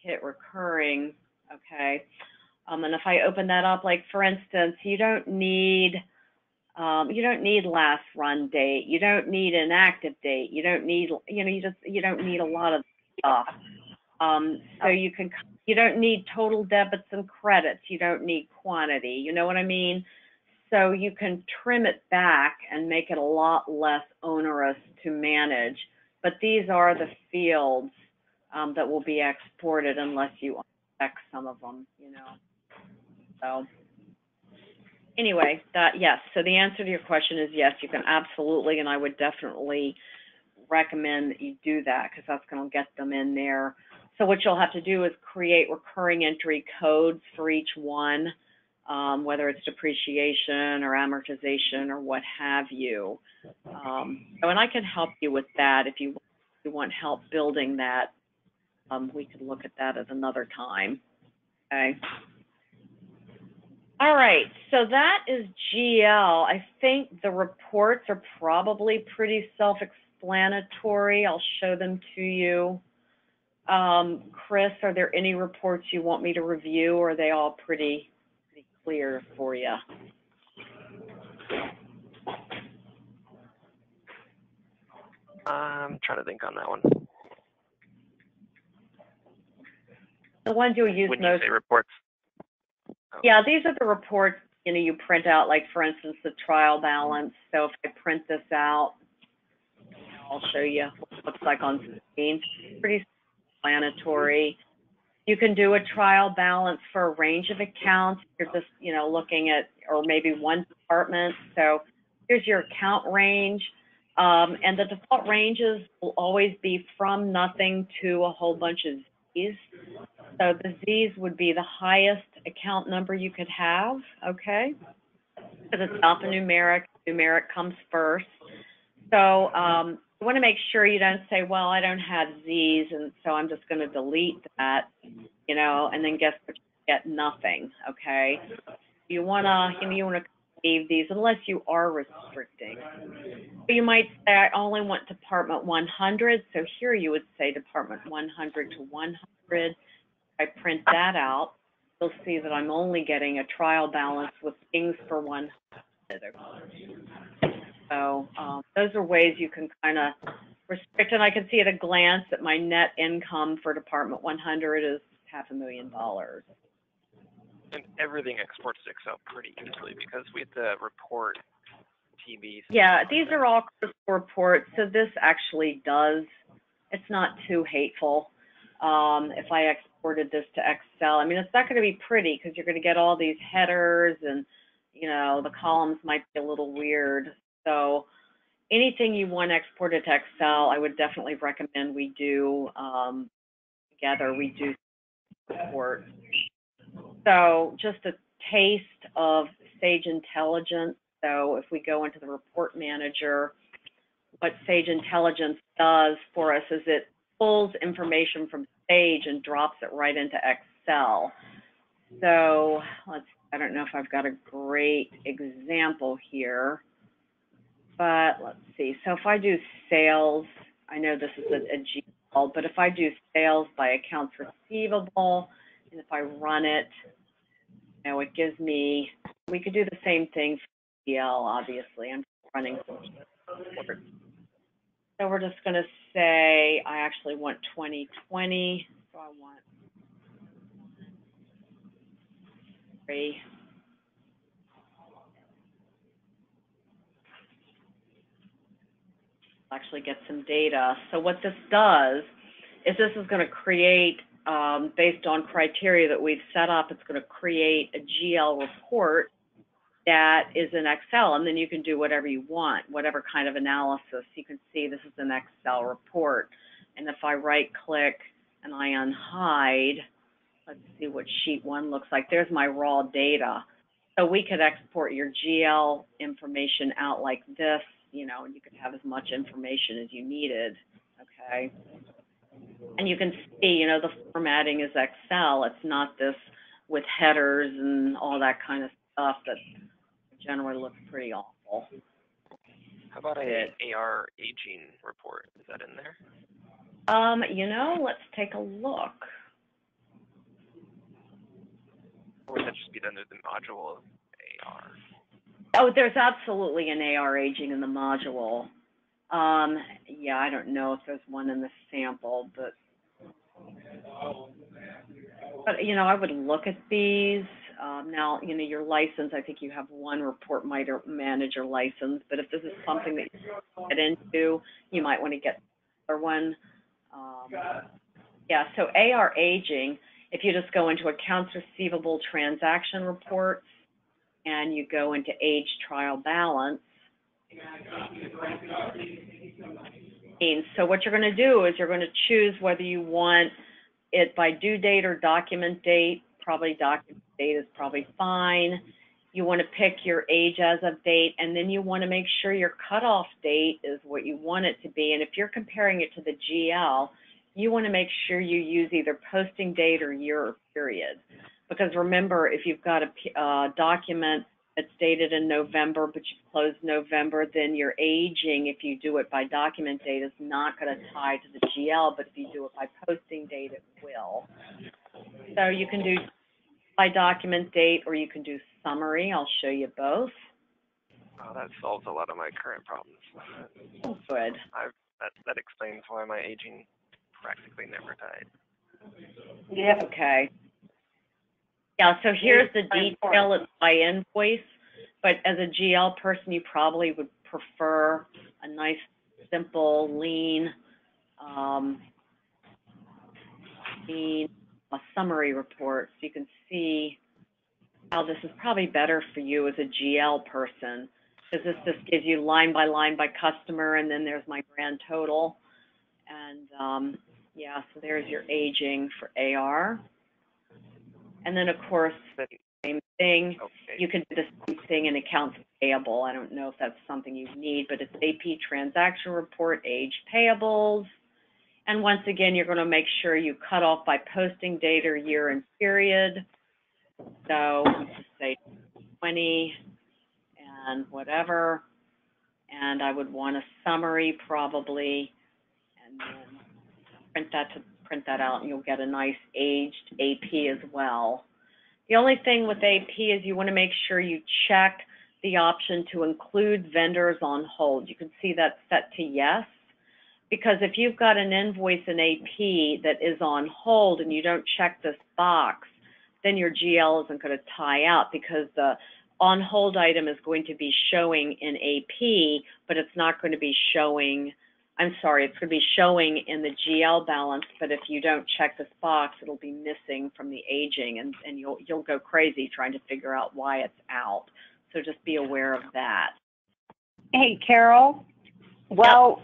hit recurring, okay, and if I open that up, like for instance, you don't need last run date, you don't need an active date, you don't need, you don't need a lot of stuff. So you don't need total debits and credits, you don't need quantity, you know what I mean? So you can trim it back and make it a lot less onerous to manage. But these are the fields that will be exported unless you uncheck some of them, you know. So anyway, yes. So the answer to your question is yes, you can absolutely, and I would definitely recommend that you do that because that's going to get them in there. So what you'll have to do is create recurring entry codes for each one, whether it's depreciation or amortization or what have you. And I can help you with that if you want help building that. We could look at that at another time. Okay. All right, so that is GL. I think the reports are probably pretty self-explanatory. I'll show them to you. Chris, are there any reports you want me to review, or are they all pretty clear for you? I'm trying to think on that one. The ones you'll use when most. You say reports. Oh. Yeah, these are the reports, you know, you print out, like, for instance, the trial balance. So if I print this out, I'll show you what it looks like on screen. It's pretty explanatory. You can do a trial balance for a range of accounts. You're just, you know, looking at, or maybe one department. So here's your account range. And the default ranges will always be from nothing to a whole bunch of Z's. So the Z's would be the highest account number you could have, okay? Because it's alphanumeric, numeric comes first. So you want to make sure you don't say, well, I don't have Z's, and so I'm just going to delete that, you know, and then guess what? You get nothing, okay? You want to leave these unless you are restricting. So you might say, I only want Department 100, so here you would say Department 100 to 100. I print that out, you'll see that I'm only getting a trial balance with things for 100. So those are ways you can kind of restrict, and I can see at a glance that my net income for Department 100 is $500,000. And everything exports to Excel pretty easily because we have to report TBs. Yeah, these are all critical reports, so this actually does, it's not too hateful. If I exported this to Excel, I mean, it's not going to be pretty because you're going to get all these headers and, you know, the columns might be a little weird. So anything you want exported to Excel, I would definitely recommend we do together. We do support. So just a taste of Sage Intelligence. So if we go into the report manager, what Sage Intelligence does for us is it pulls information from Sage and drops it right into Excel. So I don't know if I've got a great example here, but let's see. So if I do sales, I know this is a GL, but if I do sales by accounts receivable, and if I run it, you know, it gives me, we could do the same thing for GL, obviously. I'm running some reports. So we're just going to say I actually want 2020. So I want 3. Actually get some data. So what this does is this is going to create, based on criteria that we've set up, it's going to create a GL report that is in Excel, and then you can do whatever you want, whatever kind of analysis. You can see this is an Excel report. And if I right-click and I unhide, let's see what sheet 1 looks like. There's my raw data. So we could export your GL information out like this, you know, and you could have as much information as you needed, okay? And you can see, you know, the formatting is Excel. It's not this with headers and all that kind of stuff that generally looks pretty awful. How about a AR aging report? Is that in there? You know, let's take a look. Or would that just be under the module of AR? Oh, there's absolutely an AR aging in the module. Yeah, I don't know if there's one in the sample, but you know, I would look at these. Now, you know, your license, I think you have one report manager license, but if this is something that you get into, you might want to get another one. Yeah, so AR aging, if you just go into accounts receivable transaction reports and you go into age trial balance, and so what you're going to do is you're going to choose whether you want it by due date or document date. Probably document date is probably fine. You want to pick your age as of date, and then you want to make sure your cutoff date is what you want it to be. And if you're comparing it to the GL, you want to make sure you use either posting date or year or period. Because remember, if you've got a document that's dated in November, but you've closed November, then your aging, if you do it by document date, is not going to tie to the GL, but if you do it by posting date, it will. So you can do by document date, or you can do summary. I'll show you both. Oh, that solves a lot of my current problems. Oh, good. That explains why my aging practically never died. Yeah. Okay. Yeah, so here's the detail. It's by invoice, but as a GL person, you probably would prefer a nice, simple, lean a summary report, so you can see how this is probably better for you as a GL person, because this just gives you line by customer, and then there's my grand total. And yeah, so there's your aging for AR. And then, of course, same thing. Okay. You can do the same thing in accounts payable. I don't know if that's something you need, but it's AP transaction report, age payables. And once again, you're going to make sure you cut off by posting date or year and period. So just say 20 and whatever. And I would want a summary probably, and then print that out, and you'll get a nice aged AP as well. The only thing with AP is you want to make sure you check the option to include vendors on hold. You can see that's set to yes, because if you've got an invoice in AP that is on hold and you don't check this box, then your GL isn't going to tie out, because the on hold item is going to be showing in AP, but it's not going to be showing, it's going to be showing in the GL balance, but if you don't check this box, it'll be missing from the aging, and you'll go crazy trying to figure out why it's out. So just be aware of that. Hey, Carol, while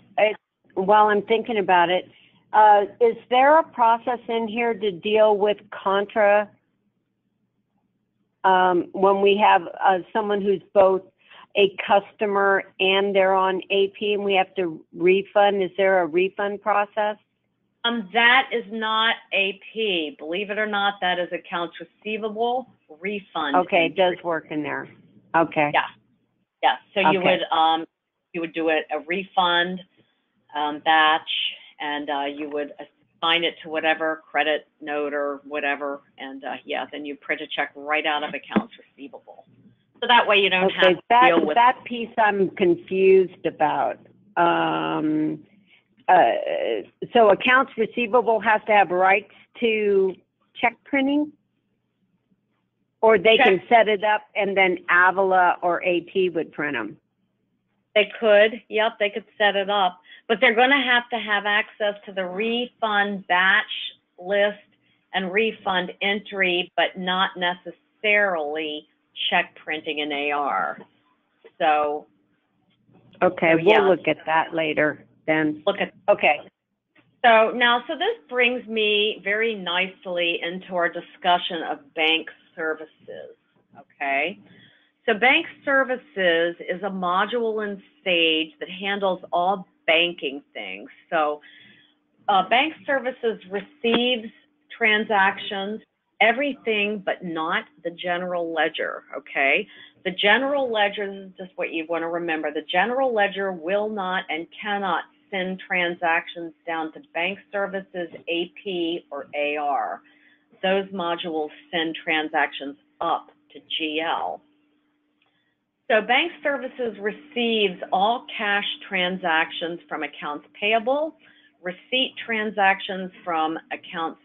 I'm thinking about it, is there a process in here to deal with contra when we have someone who's both a customer and they're on AP and we have to refund? Is there a refund process? That is not AP. Believe it or not, that is accounts receivable, refund. Okay, it does work in there. Okay. Yeah. Yeah. So you Okay. would do a refund batch, and you would assign it to whatever credit note or whatever, and yeah, then you print a check right out of accounts receivable. So that way you don't have to deal with that piece. I'm confused about. So accounts receivable has to have rights to check printing, or they can set it up and then Avila or AP would print them. They could, yep, they could set it up, but they're going to have access to the refund batch list and refund entry, but not necessarily check printing in AR. So, okay, yeah. We'll look at that later then. Okay. So this brings me very nicely into our discussion of bank services, okay? So bank services is a module in Sage that handles all banking things. So bank services receives transactions, everything but not the general ledger, okay? The general ledger, this is just what you want to remember. The general ledger will not and cannot send transactions down to bank services, AP, or AR. Those modules send transactions up to GL. So bank services receives all cash transactions from accounts payable, receipt transactions from accounts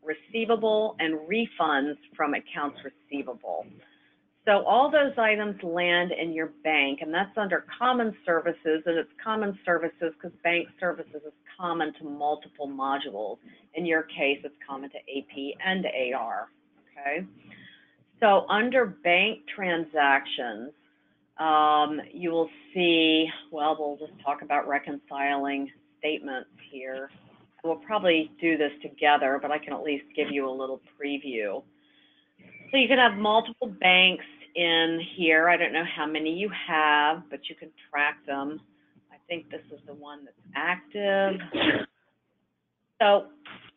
receivable, and refunds from accounts receivable. So all those items land in your bank, and that's under common services, and it's common services because bank services is common to multiple modules. In your case, it's common to AP and AR, okay? So under bank transactions, you will see, well, we'll just talk about reconciling statements here. We'll probably do this together, but I can at least give you a little preview. So you can have multiple banks in here. I don't know how many you have, but you can track them. I think this is the one that's active. So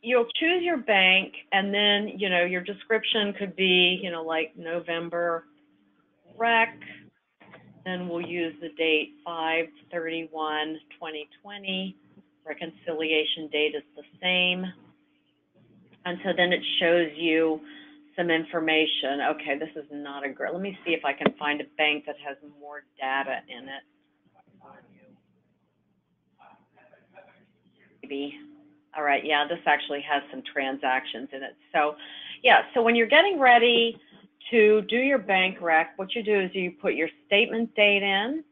you'll choose your bank, and then, you know, your description could be, you know, like November rec. Then we'll use the date 5/31/2020. Reconciliation date is the same. And so then it shows you some information. Okay, this is not a great, let me see if I can find a bank that has more data in it. Maybe. All right, yeah, this actually has some transactions in it. So, yeah, so when you're getting ready to do your bank rec, what you do is you put your statement date in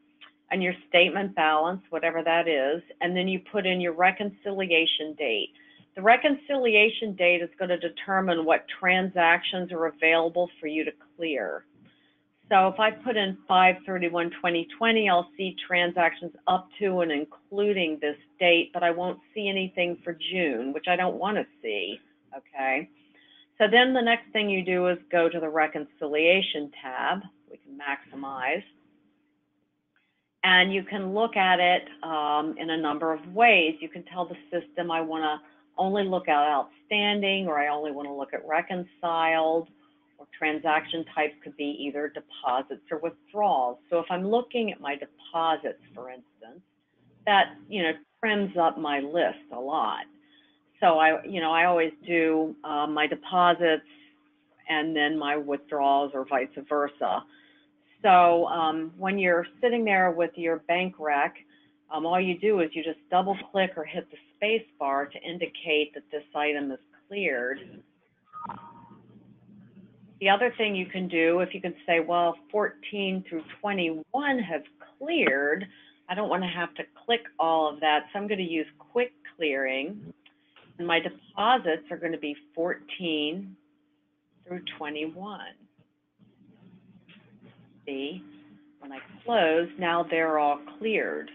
and your statement balance, whatever that is, and then you put in your reconciliation date. The reconciliation date is going to determine what transactions are available for you to clear. So if I put in 5/31/2020, I'll see transactions up to and including this date, but I won't see anything for June, which I don't want to see, okay? So then the next thing you do is go to the reconciliation tab. We can maximize. And you can look at it in a number of ways. You can tell the system I want to only look at outstanding, or I only want to look at reconciled, or transaction types could be either deposits or withdrawals. So if I'm looking at my deposits, for instance, that, you know, trims up my list a lot. So I always do my deposits and then my withdrawals, or vice versa. So when you're sitting there with your bank rec, all you do is you just double click or hit the space bar to indicate that this item is cleared. The other thing you can do, if you can say, well, 14 through 21 have cleared, I don't want to have to click all of that, so I'm going to use quick clearing. And my deposits are going to be 14 through 21. See, when I close, now they're all cleared.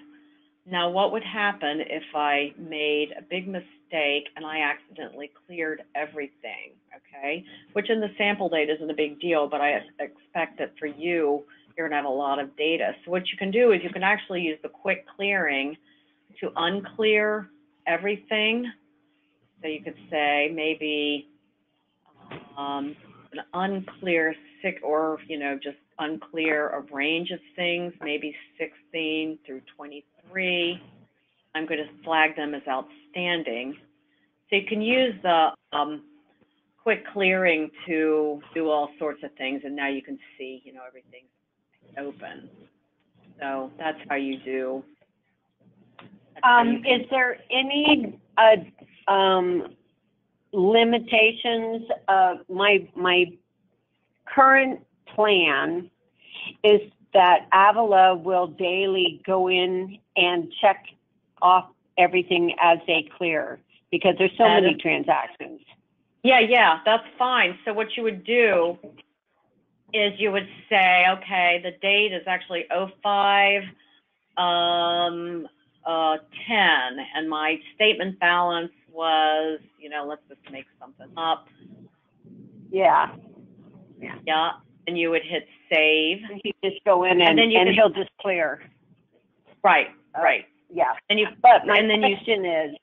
Now, what would happen if I made a big mistake and I accidentally cleared everything, okay? Which in the sample data isn't a big deal, but I expect that for you, you're going to have a lot of data. So what you can do is you can actually use the quick clearing to unclear everything. So you could say maybe an unclear or, you know, just unclear a range of things, maybe 16 through 23. I'm going to flag them as outstanding. So you can use the quick clearing to do all sorts of things, and now you can see, you know, everything's open. So that's how you do. Is there any limitations? My current plan is that Avila will daily go in and check off everything as they clear, because there's so many transactions. Yeah, that's fine. So what you would do is you would say, okay, the date is actually 05/10, and my statement balance was, you know, let's just make something up. Yeah. And you would hit save. You just go in and he'll just clear. Right. Yeah. And you. But my question is,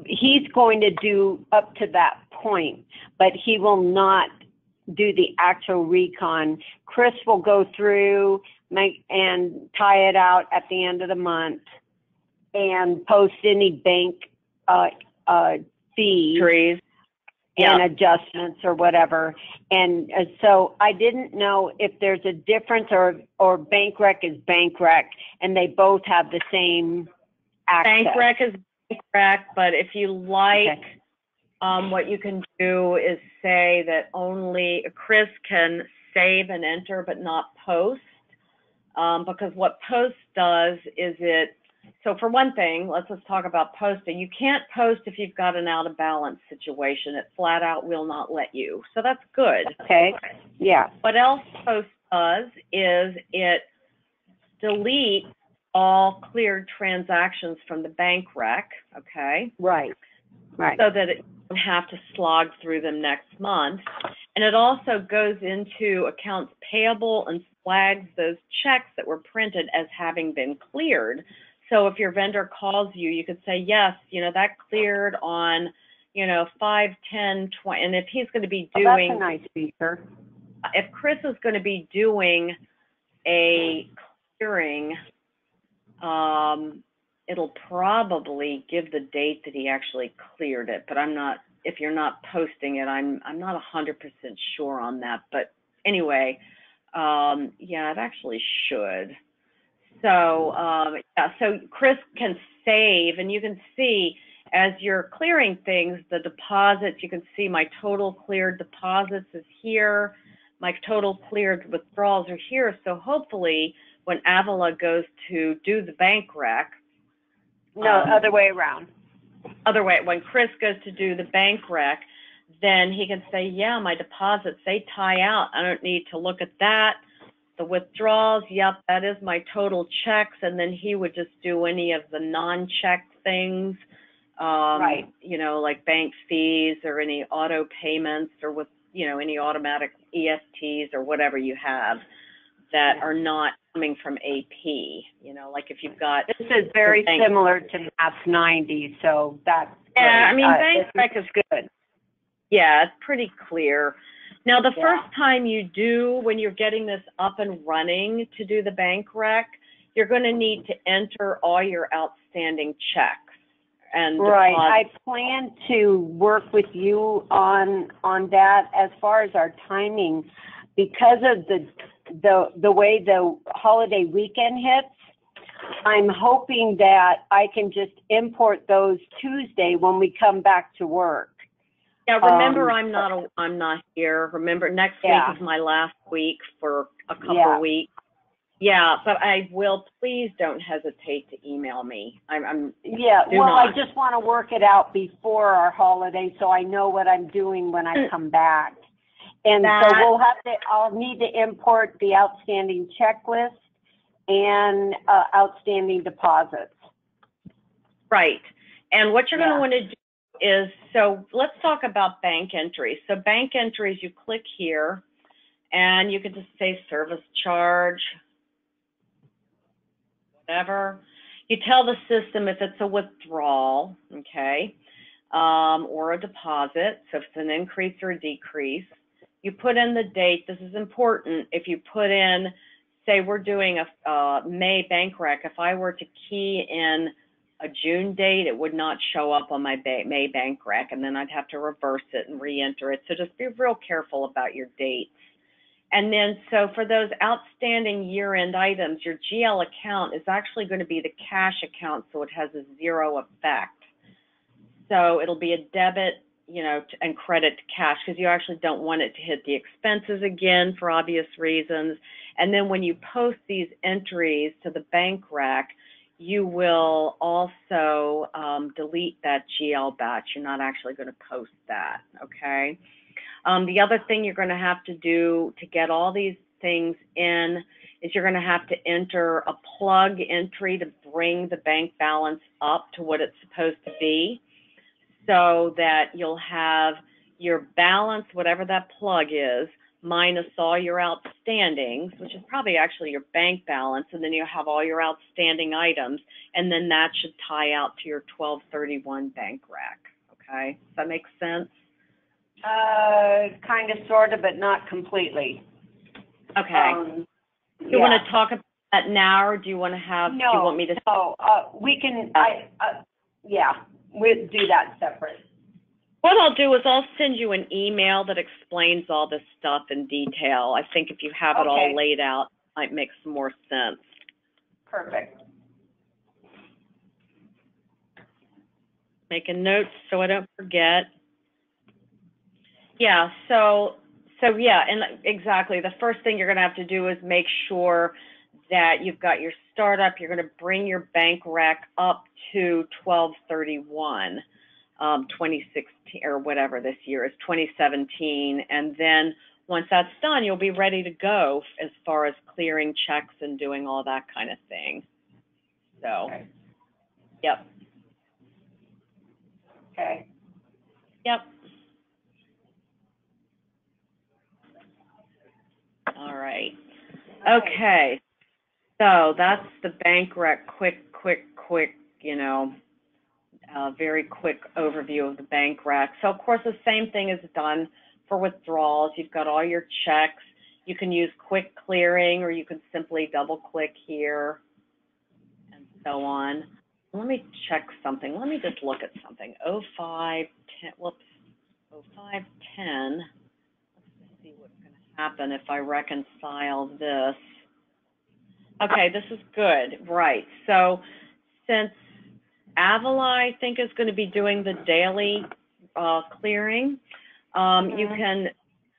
he's going to do up to that point, but he will not do the actual recon. Chris will go through and tie it out at the end of the month and post any bank fees Trees. and Yeah. adjustments or whatever. And so I didn't know if there's a difference, or bank rec is bank rec, and they both have the same access. Bank rec is bank rec, but if you like, Okay. what you can do is say that only Chris can save and enter, but not post. Because what post does is so for one thing, let's just talk about posting. You can't post if you've got an out of balance situation. It flat out will not let you. So that's good. Okay. Yeah. What else post does is it deletes all cleared transactions from the bank rec, okay? Right. Right. So that it don't have to slog through them next month. And it also goes into accounts payable and flags those checks that were printed as having been cleared. So if your vendor calls you, you could say, yes, that cleared on, 5, 10, 20. And if he's going to be doing, that's a nice feature. if Chris is going to be doing a clearing, it'll probably give the date that he actually cleared it, but if you're not posting it, I'm not 100% sure on that. But anyway, yeah, it actually should. So, so Chris can save, and you can see as you're clearing things, the deposits, you can see my total cleared deposits is here. My total cleared withdrawals are here. So hopefully when Avila goes to do the bank rec, no, other way around. When Chris goes to do the bank rec, then he can say, yeah, my deposits, they tie out. I don't need to look at that. The withdrawals, yep, that is my total checks. And then he would just do any of the non-check things, right. Like bank fees or any auto payments or with, any automatic EFTs or whatever you have that are not coming from AP, like if you've got. This is very similar to Mass 90, so that's great. Yeah, I mean, bank rec is good. Yeah, it's pretty clear. Now, the first time you do, when you're getting this up and running to do the bank rec, you're going to need to enter all your outstanding checks. And right. I plan to work with you on that as far as our timing, because of the way the holiday weekend hits. I'm hoping that I can just import those Tuesday when we come back to work. Yeah, remember, I'm not here. Remember, next week is my last week for a couple weeks. Yeah, but I will. Please don't hesitate to email me. I just want to work it out before our holiday, so I know what I'm doing when I come back. And so I'll need to import the outstanding checklist and outstanding deposits. Right. And what you're going to want to do is, so let's talk about bank entries. So bank entries, you click here and you can just say service charge, whatever. You tell the system if it's a withdrawal, okay, or a deposit. So if it's an increase or a decrease, you put in the date. This is important. If you put in, say we're doing a May bank rec, if I were to key in a June date, it would not show up on my May bank rec, and then I'd have to reverse it and re-enter it. So just be real careful about your dates. And then, so for those outstanding year-end items, your GL account is actually going to be the cash account, so it has a zero effect. So it'll be a debit, and credit to cash, because you actually don't want it to hit the expenses again for obvious reasons. And then when you post these entries to the bank rec, you will also delete that GL batch. You're not actually going to post that, okay? The other thing you're going to have to do to get all these things in is you're going to have to enter a plug entry to bring the bank balance up to what it's supposed to be, so that you'll have your balance, whatever that plug is, minus all your outstandings, which is probably actually your bank balance, and then you'll have all your outstanding items, and then that should tie out to your 12/31 bank rec, okay? Does that make sense? Kind of, sort of, but not completely. Okay. You want to talk about that now, or do you want to have, No, do you want me to? no, we can, yeah, we'll do that separate. What I'll do is I'll send you an email that explains all this stuff in detail. I think if you have it all laid out, it might make some more sense. Perfect. Making notes so I don't forget. Yeah, so yeah, and exactly. The first thing you're going to have to do is make sure that you've got your startup. You're going to bring your bank rec up to 12/31, 2016, or whatever this year is, 2017. And then once that's done, you'll be ready to go as far as clearing checks and doing all that kind of thing. So, yep. Okay. Yep. All right. Okay. So that's the bank rec, quick, you know, very quick overview of the bank rec. So of course the same thing is done for withdrawals. You've got all your checks. You can use quick clearing, or you can simply double click here and so on. Let me check something. Let me just look at something. 0510, whoops, 0510. Let's see what's going to happen if I reconcile this. Okay, this is good, right. So since Avila, I think, is going to be doing the daily clearing, you can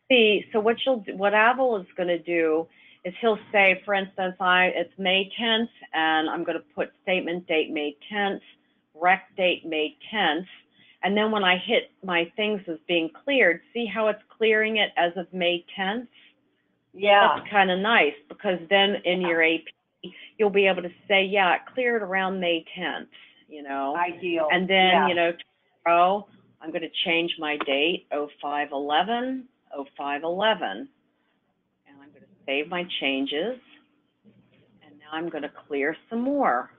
see, so what Avila is going to do is he'll say, for instance, it's May 10th, and I'm going to put statement date May 10th, rec date May 10th, and then when I hit my things as being cleared, see how it's clearing it as of May 10th? Yeah. That's kind of nice, because then in your AP, you'll be able to say, yeah, it cleared around May 10th, you know. Ideal. And then, you know, tomorrow, I'm going to change my date, 05/11, 05/11. And I'm going to save my changes. And now I'm going to clear some more.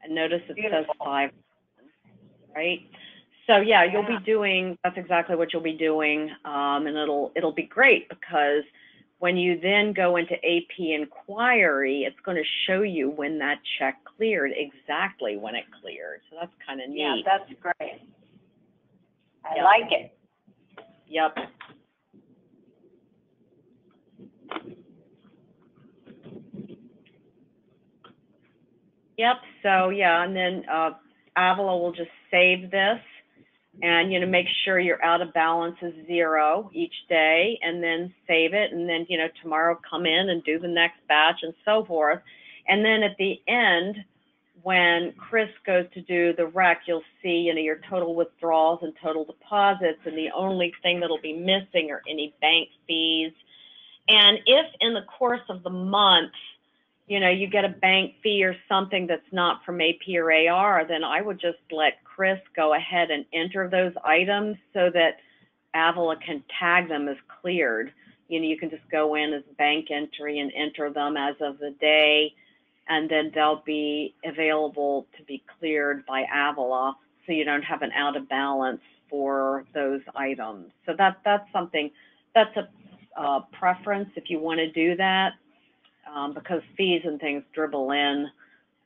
And notice it says 5, right? So yeah, you'll be doing, that's exactly what you'll be doing. And it'll be great, because when you then go into AP inquiry, it's going to show you when that check cleared, exactly when it cleared. So that's kind of neat. Yeah, that's great. I like it. Yep. Yep. So yeah, and then Avila will just save this, and you know, make sure your out of balance is 0 each day, and then save it, and then, you know, tomorrow come in and do the next batch and so forth. And then at the end, when Chris goes to do the rec, you'll see, you know, your total withdrawals and total deposits, and the only thing that'll be missing are any bank fees. And if in the course of the month, you know, you get a bank fee or something that's not from AP or AR, then I would just let Chris go ahead and enter those items so that Avila can tag them as cleared. You know, you can just go in as bank entry and enter them as of the day, and then they'll be available to be cleared by Avila, so you don't have an out of balance for those items. So that's something, that's a preference if you want to do that. Because fees and things dribble in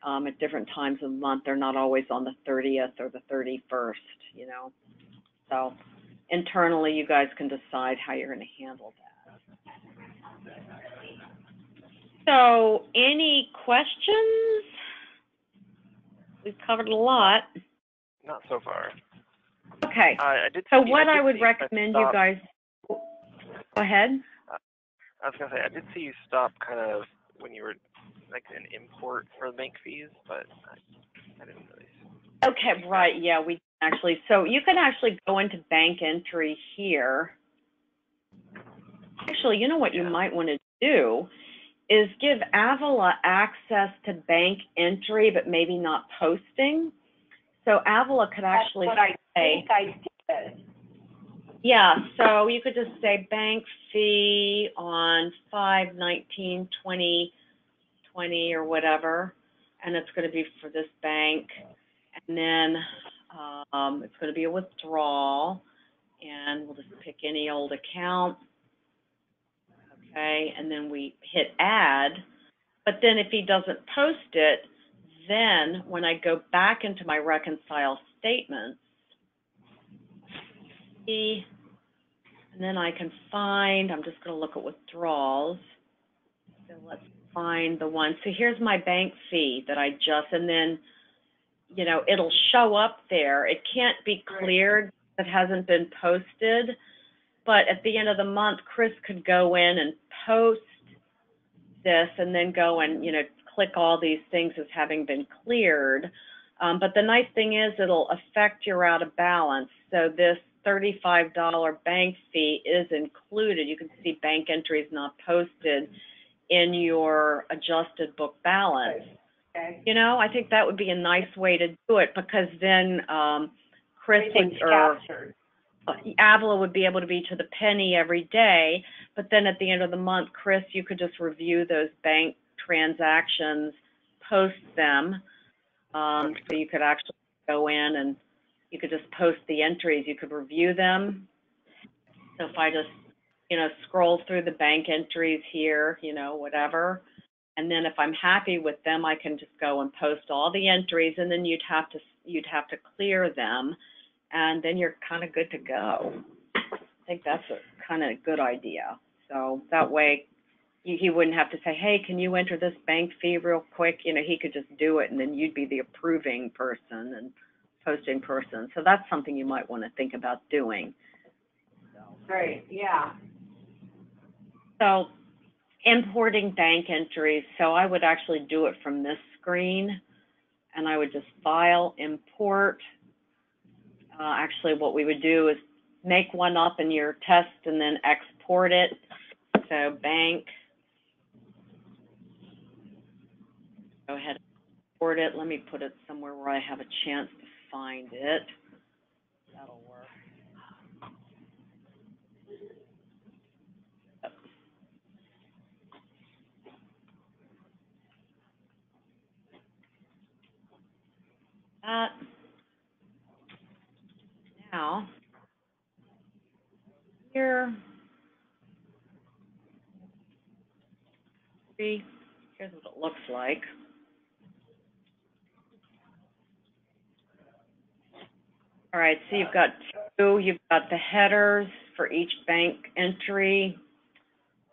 at different times of the month. They're not always on the 30th or the 31st, you know. So internally, you guys can decide how you're going to handle that. So any questions? We've covered a lot. Not so far. Okay. So what I would recommend you guys, go ahead. I was going to say, I did see you stop kind of when you were like an import for the bank fees, but I didn't really. Okay, right, yeah, we actually, so you can actually go into bank entry here. Actually, you know what you might want to do is give Avila access to bank entry, but maybe not posting. So Avila could actually That's what say, I think I did. yeah, so you could just say bank fee on 5/19/2020 or whatever, and it's going to be for this bank, and then it's going to be a withdrawal, and we'll just pick any old account, okay, and then we hit add. But then if he doesn't post it, then when I go back into my reconcile statements, and then I can find, I'm just going to look at withdrawals. So let's find the one. So here's my bank fee that I just, and then, you know, it'll show up there. It can't be cleared. It hasn't been posted. But at the end of the month, Chris could go in and post this and then go and, you know, click all these things as having been cleared. But the nice thing is it'll affect your out of balance. So this $35 bank fee is included. You can see bank entries not posted in your adjusted book balance. Okay. You know, I think that would be a nice way to do it, because then Chris would, or Avila would be able to be to the penny every day. But then at the end of the month, Chris, you could just review those bank transactions, post them. So you could actually go in and you could just post the entries. You could review them. So if I just, you know, scroll through the bank entries here, you know, whatever, and then if I'm happy with them, I can just go and post all the entries, and then you'd have to clear them, and then you're kind of good to go. I think that's a kind of good idea. So that way he wouldn't have to say, hey, can you enter this bank fee real quick? You know, he could just do it, and then you'd be the approving person and posting person. So that's something you might want to think about doing. Great, yeah. So importing bank entries, so I would actually do it from this screen, and I would just file, import. Actually, what we would do is make one up in your test and then export it. So bank, go ahead and export it. Let me put it somewhere where I have a chance to find it. That'll work. Now, here's what it looks like. All right, so you've got you've got the headers for each bank entry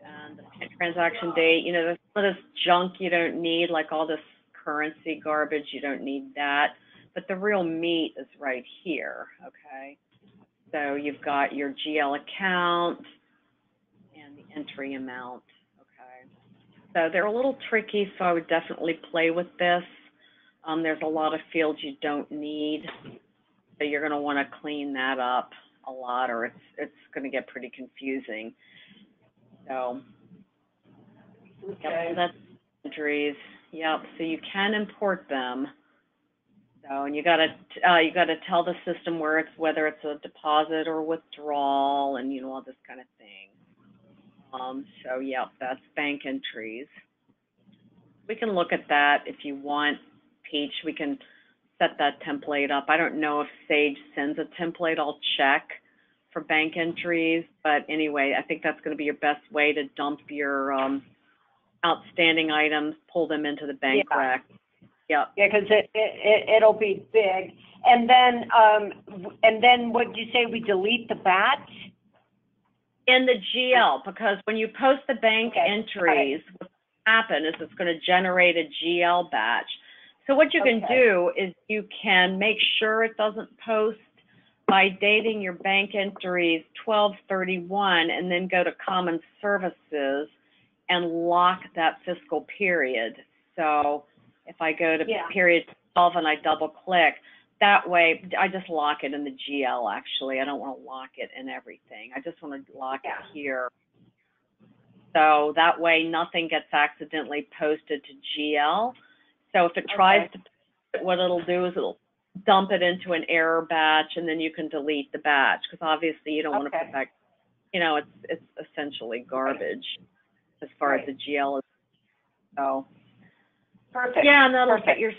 and the transaction date. You know, there's some of this junk you don't need, like all this currency garbage, you don't need that. But the real meat is right here, okay? So you've got your GL account and the entry amount, okay? So they're a little tricky, so I would definitely play with this. There's a lot of fields you don't need, so you're going to want to clean that up a lot, or it's going to get pretty confusing. So, Okay. yep, that's entries. Yep, so you can import them. So, and you gotta tell the system whether it's a deposit or withdrawal, and you know, all this kind of thing. So yep, that's bank entries. We can look at that if you want, Peach. We can set that template up. I don't know if Sage sends a template. I'll check for bank entries, but anyway, I think that's going to be your best way to dump your outstanding items, pull them into the bank rec. Yep. Yeah, because it'll be big. And then what did you say, we delete the batch? In the GL, because when you post the bank entries, what happens is it's going to generate a GL batch. So what you can do is you can make sure it doesn't post by dating your bank entries 12/31, and then go to Common Services and lock that fiscal period. So if I go to period 12 and I double click, that way I just lock it in the GL. Actually, I don't want to lock it in everything. I just want to lock it here. So that way nothing gets accidentally posted to GL. So if it tries to, what it'll do is it'll dump it into an error batch, and then you can delete the batch, because obviously you don't want to put that, you know, it's essentially garbage as far as the GL is. So perfect. Yeah, and that'll get your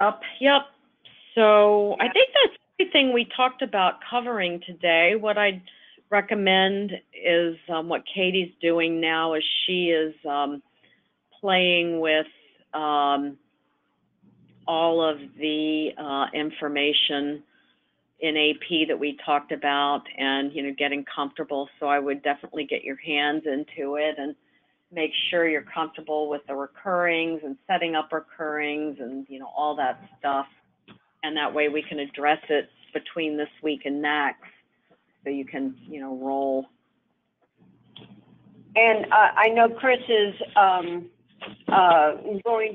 up. Yep. So I think that's everything we talked about covering today. What I'd recommend is what Katie's doing now is she is playing with all of the information in AP that we talked about, and getting comfortable. So I would definitely get your hands into it and make sure you're comfortable with the recurrings and setting up recurrings and all that stuff. And that way we can address it between this week and next, so you can roll. And I know Chris is going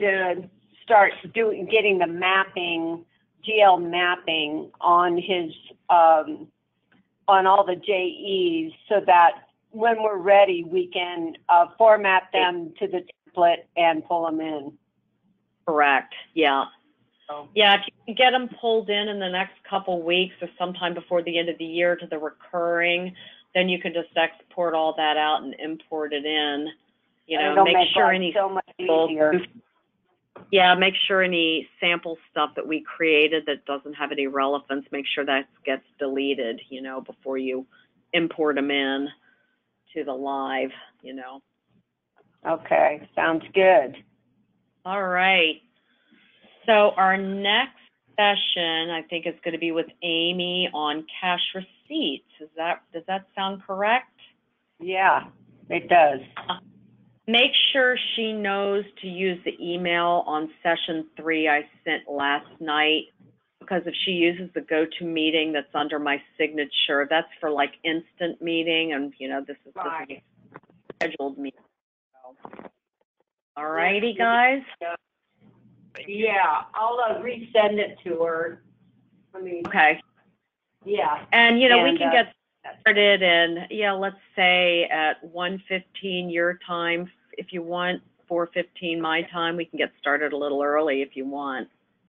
to start getting the mapping, GL mapping on his on all the JEs, so that when we're ready, we can format them to the template and pull them in. Correct. Yeah. So. Yeah, if you can get them pulled in the next couple weeks or sometime before the end of the year to the recurring, then you can just export all that out and import it in. Make sure any so much easier. Yeah, make sure any sample stuff that we created that doesn't have any relevance, make sure that gets deleted, before you import them in to the live, Okay, sounds good. All right. So our next session, I think, is going to be with Amy on cash receipts. Does that sound correct? Yeah, it does. Make sure she knows to use the email on session 3 I sent last night, because if she uses the GoToMeeting that's under my signature, that's for like instant meeting, and this is a scheduled meeting. So. All righty, guys. Yeah, I'll resend it to her. Okay. Yeah. And we can get started in, let's say at 1:15 your time if you want, 4:15 my time. We can get started a little early if you want.